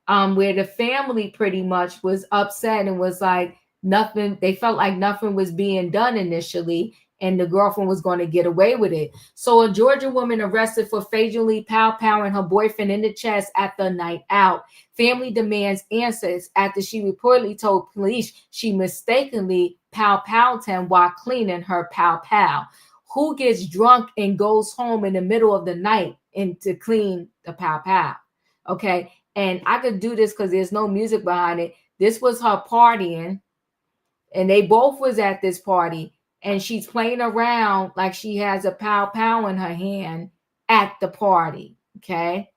where the family pretty much was upset and was like nothing, they felt like nothing was being done initially and the girlfriend was going to get away with it. So a Georgia woman arrested for fatally pow-powing her boyfriend in the chest at the night out. Family demands answers after she reportedly told police she mistakenly pow-powed him while cleaning her pow-pow. Who gets drunk and goes home in the middle of the night and to clean the pow-pow? Okay, and I could do this because there's no music behind it. This was her partying, and they both was at this party, and she's playing around like she has a pow-pow in her hand at the party, okay?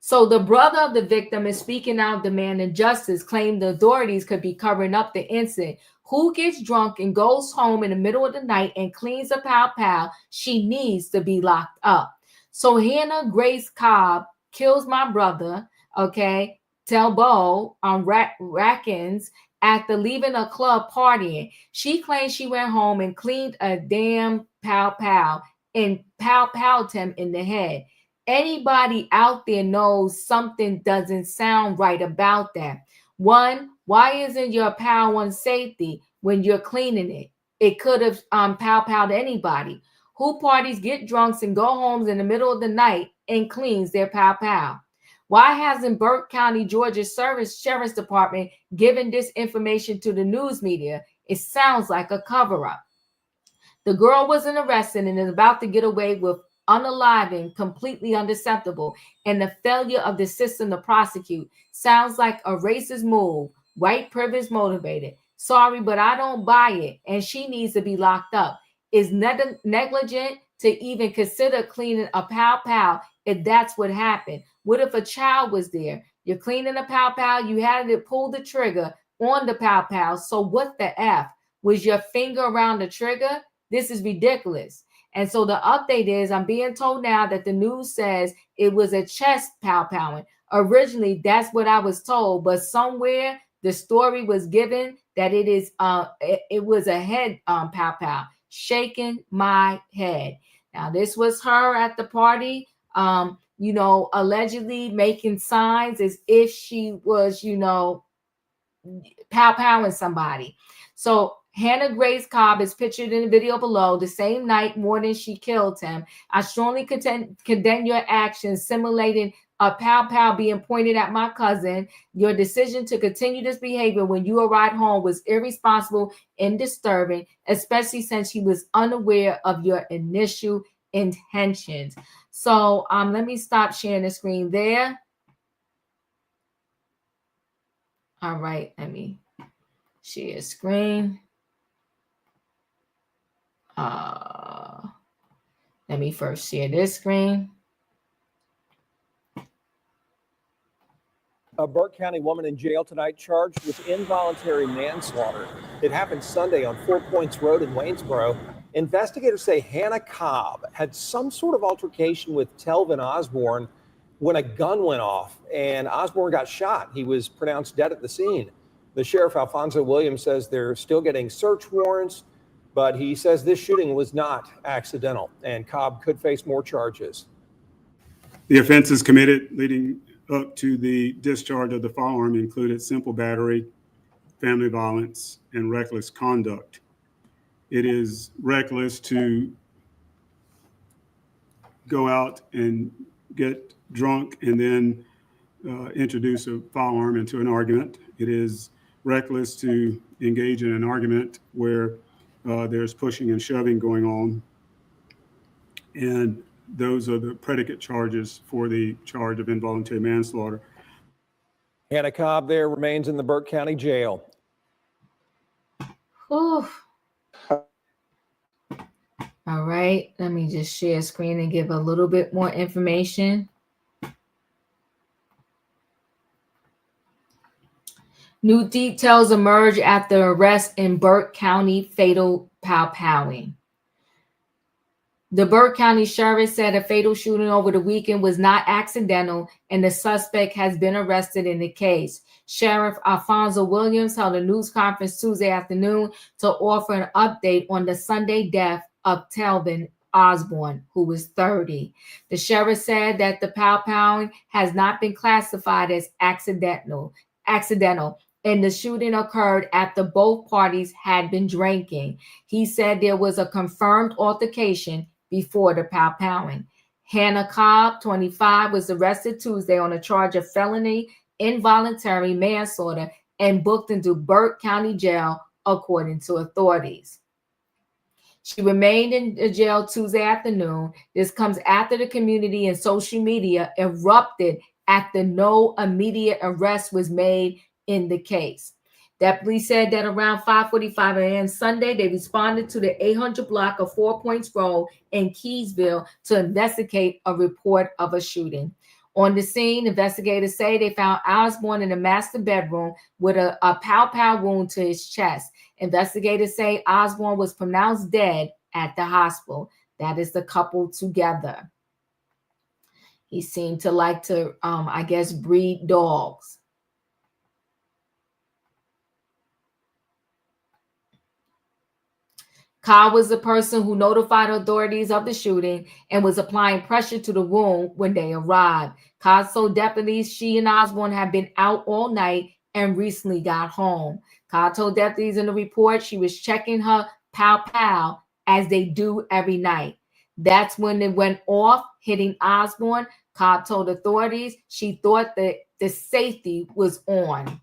So the brother of the victim is speaking out demanding justice, claimed the authorities could be covering up the incident. Who gets drunk and goes home in the middle of the night and cleans a pow-pow? She needs to be locked up. So Hannah Grace Cobb kills my brother, okay, Telbo on Rackins after leaving a club partying. She claims she went home and cleaned a damn pow-pow and pow-powed him in the head. Anybody out there knows something doesn't sound right about that. One, why isn't your pal on safety when you're cleaning it? It could have pow-powed anybody. Who parties, get drunks, and go homes in the middle of the night and cleans their pow-pow? Why hasn't Burke County, Georgia Sheriff's Department given this information to the news media? It sounds like a cover-up. The girl wasn't arrested and is about to get away with unaliving, completely unacceptable, and the failure of the system to prosecute sounds like a racist move, white privilege motivated. Sorry, but I don't buy it, and she needs to be locked up. Is negligent to even consider cleaning a pow-pow if that's what happened. What if a child was there? You're cleaning a pow-pow, you had to pull the trigger on the pow-pow, so what the F? Was your finger around the trigger? This is ridiculous. And so the update is, I'm being told now that the news says it was a chest pow-powing. Originally, that's what I was told, but somewhere the story was given that it was a head pow-pow, shaking my head. Now, this was her at the party, allegedly making signs as if she was, pow-powing somebody. So Hannah Grace Cobb is pictured in the video below. The same night, morning she killed him. I strongly condemn your actions, simulating a pow-pow being pointed at my cousin. Your decision to continue this behavior when you arrived home was irresponsible and disturbing, especially since he was unaware of your initial intentions. So let me stop sharing the screen there. All right, let me share screen. Let me first share this screen. A Burke County woman in jail tonight charged with involuntary manslaughter. It happened Sunday on 4 Points Road in Waynesboro. Investigators say Hannah Cobb had some sort of altercation with Telvin Osborne when a gun went off and Osborne got shot. He was pronounced dead at the scene. The sheriff, Alfonso Williams, says they're still getting search warrants, but he says this shooting was not accidental and Cobb could face more charges. The offenses committed leading up to the discharge of the firearm included simple battery, family violence, and reckless conduct. It is reckless to go out and get drunk and then introduce a firearm into an argument. It is reckless to engage in an argument where there's pushing and shoving going on. And those are the predicate charges for the charge of involuntary manslaughter. Hannah Cobb there remains in the Burke County Jail. Whew. All right, let me just share screen and give a little bit more information. New details emerge after arrest in Burke County fatal pow-powing. The Burke County Sheriff said a fatal shooting over the weekend was not accidental and the suspect has been arrested in the case. Sheriff Alfonso Williams held a news conference Tuesday afternoon to offer an update on the Sunday death of Telvin Osborne, who was 30. The sheriff said that the pow-powing has not been classified as accidental, and the shooting occurred after both parties had been drinking. He said there was a confirmed altercation before the pow-powing. Hannah Cobb, 25, was arrested Tuesday on a charge of felony involuntary manslaughter and booked into Burke County Jail, according to authorities. She remained in the jail Tuesday afternoon. This comes after the community and social media erupted after no immediate arrest was made in the case. Deputies said that around 5:45 a.m. Sunday, they responded to the 800 block of 4 Points Road in Keysville to investigate a report of a shooting. On the scene, investigators say they found Osborne in the master bedroom with a pow-pow wound to his chest. Investigators say Osborne was pronounced dead at the hospital. That is the couple together. He seemed to like to, breed dogs. Kyle was the person who notified authorities of the shooting and was applying pressure to the room when they arrived. Kyle told deputies she and Osborne had been out all night and recently got home. Kyle told deputies in the report she was checking her pow as they do every night. That's when it went off, hitting Osborne. Kyle told authorities she thought that the safety was on.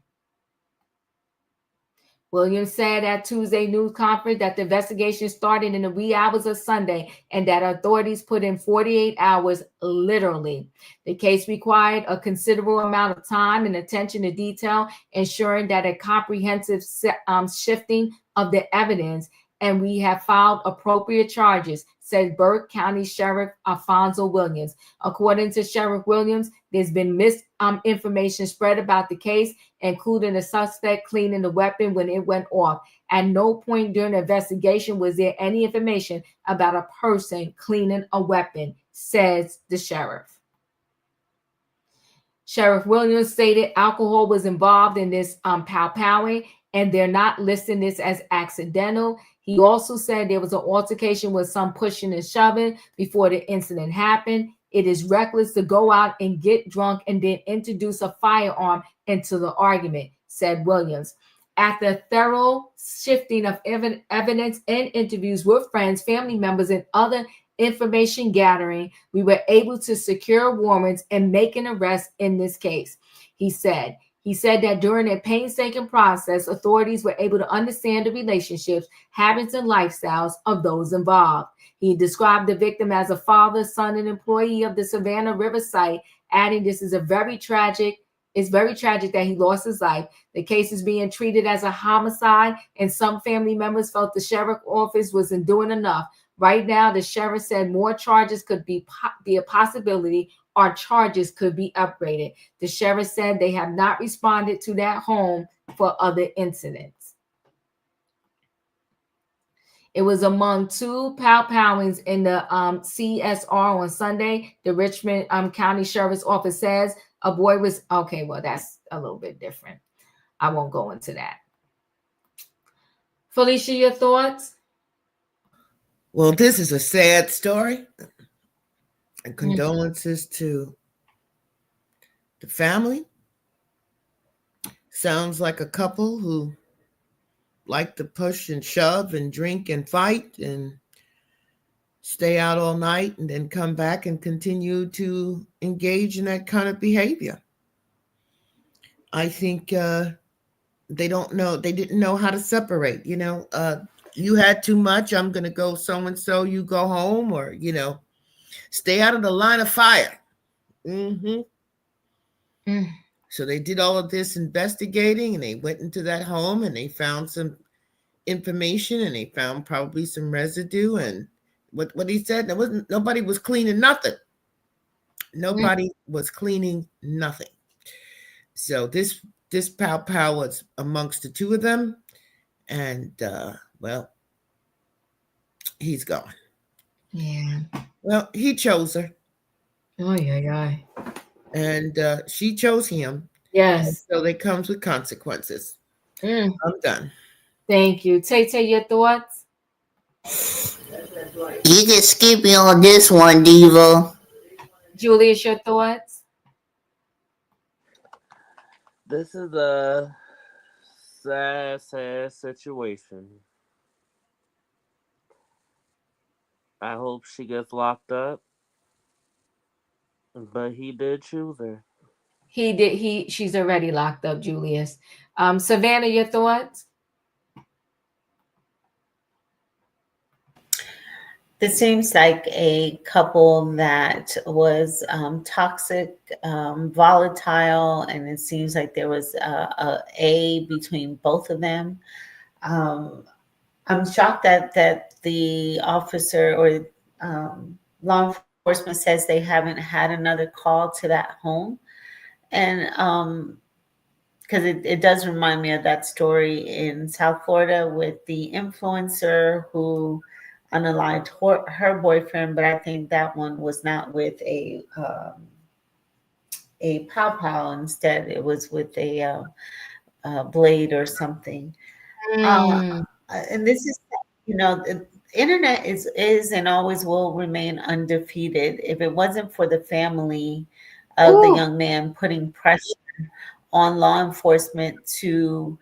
Williams said at Tuesday news conference that the investigation started in the wee hours of Sunday and that authorities put in 48 hours literally. The case required a considerable amount of time and attention to detail, ensuring that a comprehensive shifting of the evidence, and we have filed appropriate charges, said Burke County Sheriff Alfonso Williams. According to Sheriff Williams, there's been misinformation spread about the case, including the suspect cleaning the weapon when it went off. At no point during the investigation was there any information about a person cleaning a weapon, says the sheriff. Sheriff Williams stated alcohol was involved in this powwowing, and they're not listing this as accidental. He also said there was an altercation with some pushing and shoving before the incident happened. It is reckless to go out and get drunk and then introduce a firearm into the argument, said Williams. After thorough shifting of evidence and interviews with friends, family members, and other information gathering, we were able to secure warrants and make an arrest in this case, he said. He said that during a painstaking process, authorities were able to understand the relationships, habits, and lifestyles of those involved. He described the victim as a father, son, and employee of the Savannah River site, adding this is very tragic that he lost his life. The case is being treated as a homicide, and some family members felt the sheriff's office wasn't doing enough. Right now, the sheriff said more charges could be a possibility, or charges could be upgraded. The sheriff said they have not responded to that home for other incidents. It was among two powwowings in the CSR on Sunday. The Richmond County Sheriff's Office says a boy was, okay, well, that's a little bit different. I won't go into that. Felicia, your thoughts? Well, this is a sad story. And condolences to the family. Sounds like a couple who like to push and shove and drink and fight and stay out all night and then come back and continue to engage in that kind of behavior. I think they didn't know how to separate, you had too much, I'm going to go so-and-so, you go home, or, stay out of the line of fire. So they did all of this investigating, and they went into that home and they found some information, and they found probably some residue. And what he said, nobody was cleaning nothing. Nobody was cleaning nothing. So this powwow was amongst the two of them, and well, he's gone. Yeah. Well, he chose her. Oh, yeah. And she chose him. Yes. And so that comes with consequences. I'm done. Thank you. Tay, your thoughts? You can skip me on this one, Diva. Julius, your thoughts? This is a sad situation. I hope she gets locked up. But he did choose her. He did. She's already locked up, Julius. Savannah, your thoughts? This seems like a couple that was toxic, volatile, and it seems like there was a between both of them. I'm shocked that the officer or law enforcement says they haven't had another call to that home, and because it does remind me of that story in South Florida with the influencer who unalived her boyfriend, but I think that one was not with a pow. Instead, it was with a blade or something. And this is, internet is and always will remain undefeated. If it wasn't for the family of the Ooh. young man putting pressure on law enforcement to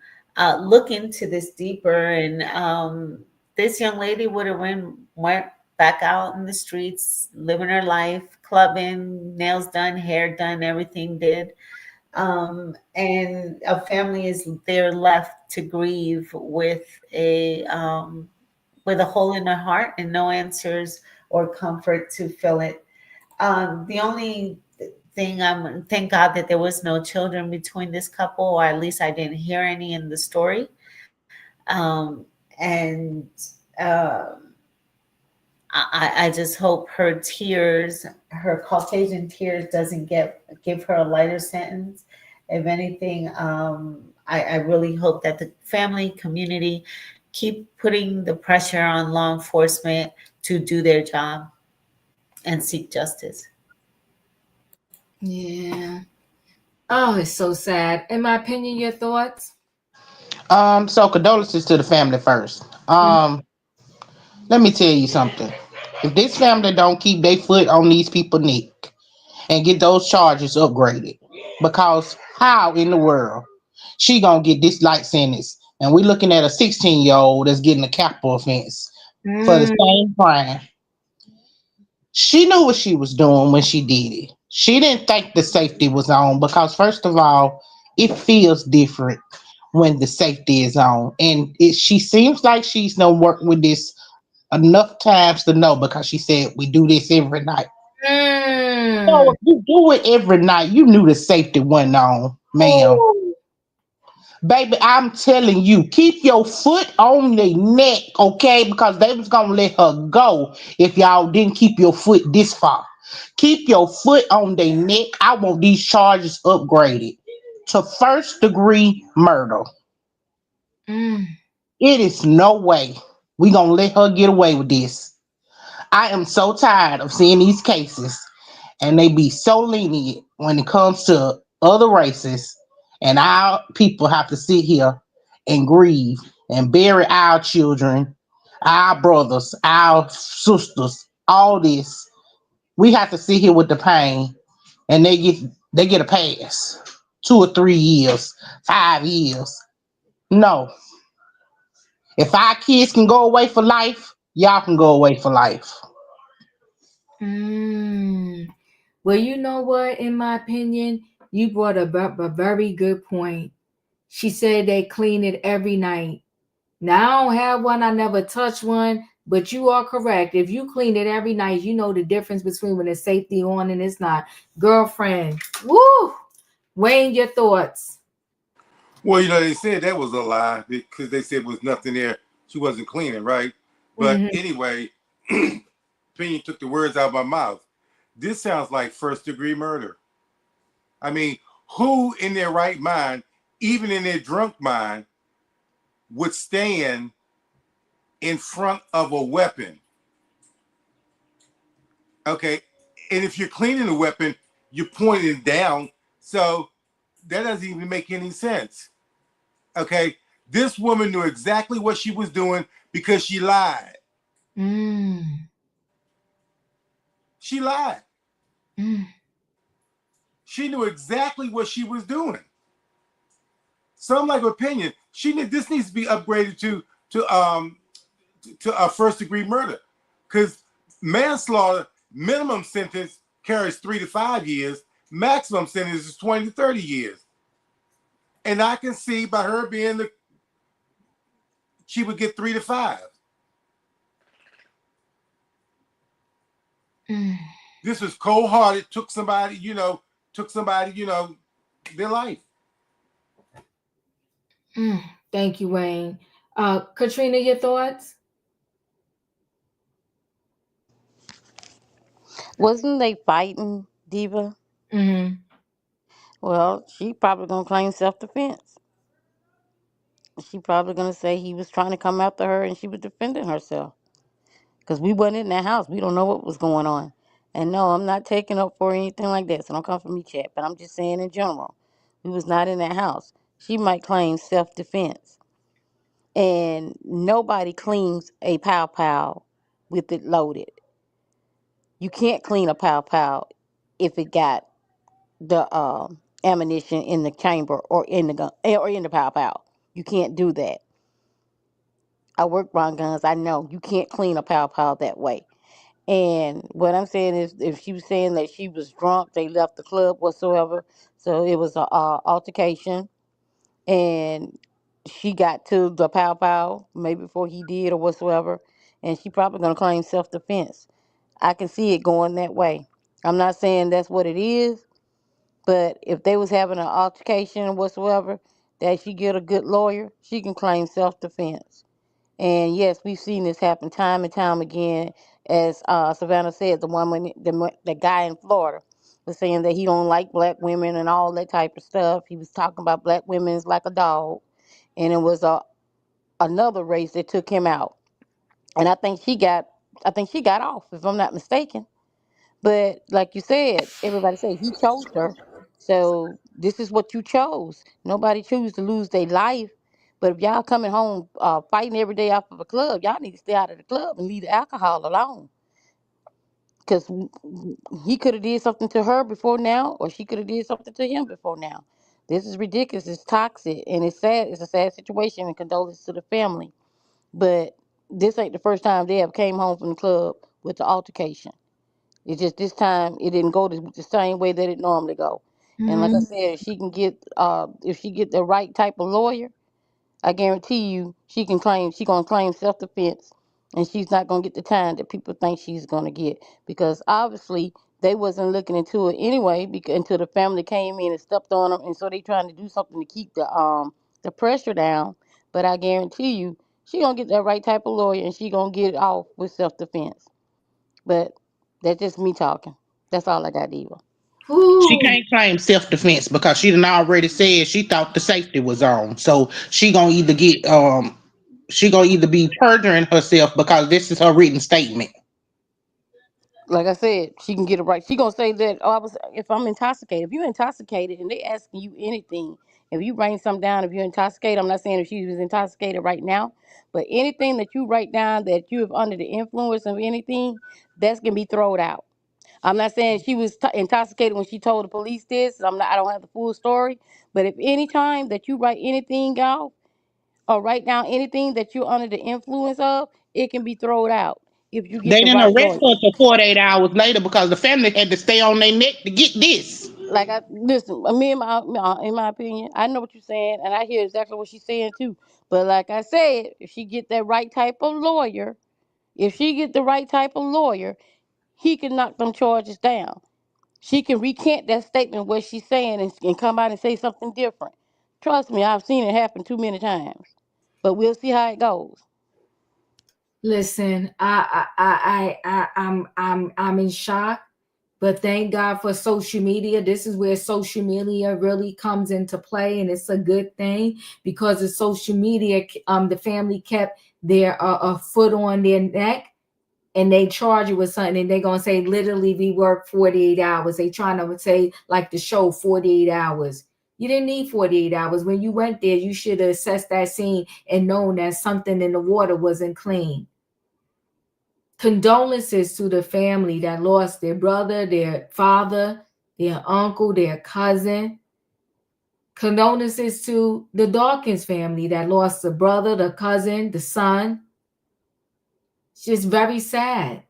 look into this deeper, and this young lady would have went back out in the streets, living her life, clubbing, nails done, hair done, everything did. And a family is there left to grieve with a hole in their heart and no answers or comfort to fill it. The only thing, thank God that there was no children between this couple, or at least I didn't hear any in the story. And uh, I just hope her tears, her Caucasian tears, doesn't give her a lighter sentence. If anything, I really hope that the family community keep putting the pressure on law enforcement to do their job and seek justice. Yeah. Oh, it's so sad. In my opinion, your thoughts? So condolences to the family first. Let me tell you something. If this family don't keep their foot on these people's neck and get those charges upgraded, because how in the world she gonna get this light sentence? And we looking at a 16-year-old that's getting a capital offense for the Mm. same crime. She knew what she was doing when she did it. She didn't think the safety was on because, first of all, it feels different when the safety is on. And she seems like she's done worked with this enough times to know, because she said we do this every night. So Mm. if you do it every night, you knew the safety wasn't on, ma'am. Ooh. Baby, I'm telling you, keep your foot on their neck, okay? Because they was gonna let her go if y'all didn't keep your foot this far. Keep your foot on their neck. I want these charges upgraded to first degree murder. Mm. It is no way we gonna let her get away with this. I am so tired of seeing these cases and they be so lenient when it comes to other races, and our people have to sit here and grieve and bury our children, our brothers, our sisters, all this. We have to sit here with the pain, and they get a pass, 2 or 3 years, 5 years. No, if our kids can go away for life, y'all can go away for life. Mm. Well, you know what? In my opinion, you brought a very good point. She said they clean it every night. Now, I don't have one. I never touch one. But you are correct. If you clean it every night, you know the difference between when it's safety on and it's not. Girlfriend, woo! Wayne, your thoughts. Well, they said that was a lie because they said was nothing there. She wasn't cleaning, right? But Mm-hmm. anyway, Opinion took the words out of my mouth. This sounds like first degree murder. I mean, who in their right mind, even in their drunk mind, would stand in front of a weapon? Okay. And if you're cleaning a weapon, you're pointing it down. So that doesn't even make any sense. Okay. This woman knew exactly what she was doing because she lied. Mm. She lied. Mm. She knew exactly what she was doing. So I'm like, opinion. This needs to be upgraded to a first degree murder, because manslaughter minimum sentence carries 3 to 5 years, maximum sentence is 20 to 30 years, and I can see by her she would get 3 to 5. Mm. This was cold hearted. Took somebody, their life. Mm. Thank you, Wayne. Katrina, your thoughts? Wasn't they fighting, Diva? Mm-hmm. Well, she probably gonna claim self-defense. She probably gonna say he was trying to come after her and she was defending herself. Because we wasn't in that house. We don't know what was going on. And no, I'm not taking up for anything like that. So don't come for me, chat. But I'm just saying in general, we was not in that house. She might claim self-defense. and nobody cleans a pow pow with it loaded. You can't clean a pow pow if it got the ammunition in the chamber or in the gun or in the pow pow. You can't do that. I work around guns. I know you can't clean a pow pow that way. And what I'm saying is, if she was saying that she was drunk, they left the club whatsoever. So it was a altercation, and she got to the pow pow maybe before he did or whatsoever, and she probably gonna claim self defense. I can see it going that way. I'm not saying that's what it is, but if they was having an altercation or whatsoever, that she get a good lawyer, she can claim self defense. And yes, we've seen this happen time and time again. As Savannah said, the guy in Florida was saying that he don't like black women and all that type of stuff. He was talking about black women is like a dog, and it was another race that took him out. And I think she got off, if I'm not mistaken. But like you said, everybody said he chose her. So this is what you chose. Nobody choose to lose their life. But if y'all coming home fighting every day off of a club, y'all need to stay out of the club and leave the alcohol alone. Because he could have did something to her before now, or she could have did something to him before now. This is ridiculous. It's toxic, and it's sad. It's a sad situation, and condolences to the family. But this ain't the first time they have came home from the club with the altercation. It's just this time it didn't go the same way that it normally go. And like I said, if she get the right type of lawyer, I guarantee you she gonna claim self defense, and she's not gonna get the time that people think she's gonna get, because obviously they wasn't looking into it anyway, because until the family came in and stepped on them, and so they trying to do something to keep the pressure down. But I guarantee you she gonna get that right type of lawyer, and she gonna get it off with self defense. But that's just me talking. That's all I got, Eva. She can't claim self defense because she done already said she thought the safety was on. So she gonna either be perjuring herself because this is her written statement. Like I said, she can get it right. She gonna say that, oh, if I'm intoxicated. If you're intoxicated and they asking you anything, if you write something down, if you're intoxicated, I'm not saying if she was intoxicated right now, but anything that you write down that you have under the influence of anything, that's gonna be thrown out. I'm not saying she was intoxicated when she told the police this. I don't have the full story, but if any time that you write anything out or write down anything that you're under the influence of, it can be thrown out if you get They the didn't right arrest lawyer. her till 48 hours later because the family had to stay on their neck to get this. Like I listen, me and in my opinion, I know what you're saying, and I hear exactly what she's saying too. But like I said, if she get that right type of lawyer, if she get the right type of lawyer, he can knock them charges down. She can recant that statement what she's saying and come out and say something different. Trust me, I've seen it happen too many times. But we'll see how it goes. Listen, I'm in shock, but thank God for social media. This is where social media really comes into play, and it's a good thing because of social media. The family kept their a foot on their neck, and they charge you with something, and they're gonna say literally we work 48 hours. They trying to say like the show 48 hours. You didn't need 48 hours. When you went there, you should have assessed that scene and known that something in the water wasn't clean. Condolences to the family that lost their brother, their father, their uncle, their cousin. Condolences to the Dawkins family that lost the brother, the cousin, the son. It's just very sad.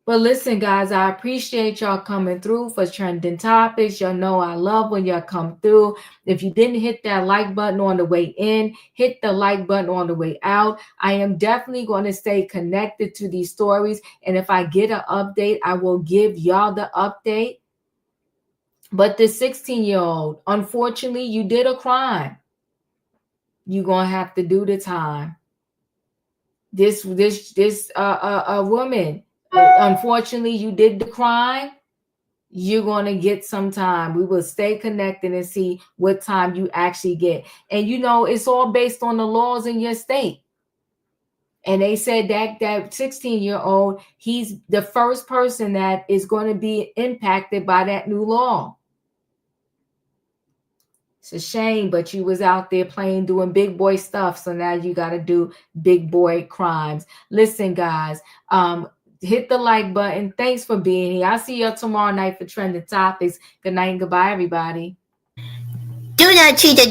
But listen, guys, I appreciate y'all coming through for trending topics. Y'all know I love when y'all come through. If you didn't hit that like button on the way in, hit the like button on the way out. I am definitely going to stay connected to these stories. And if I get an update, I will give y'all the update. But this 16-year-old, unfortunately, you did a crime. You're going to have to do the time. This woman, unfortunately, you did the crime. You're going to get some time. We will stay connected and see what time you actually get. And you know, it's all based on the laws in your state. And they said that 16-year-old, he's the first person that is going to be impacted by that new law. It's a shame, but you was out there doing big boy stuff. So now you got to do big boy crimes. Listen, guys, hit the like button. Thanks for being here. I'll see you tomorrow night for Trending Topics. Good night and goodbye, everybody. Do not cheat the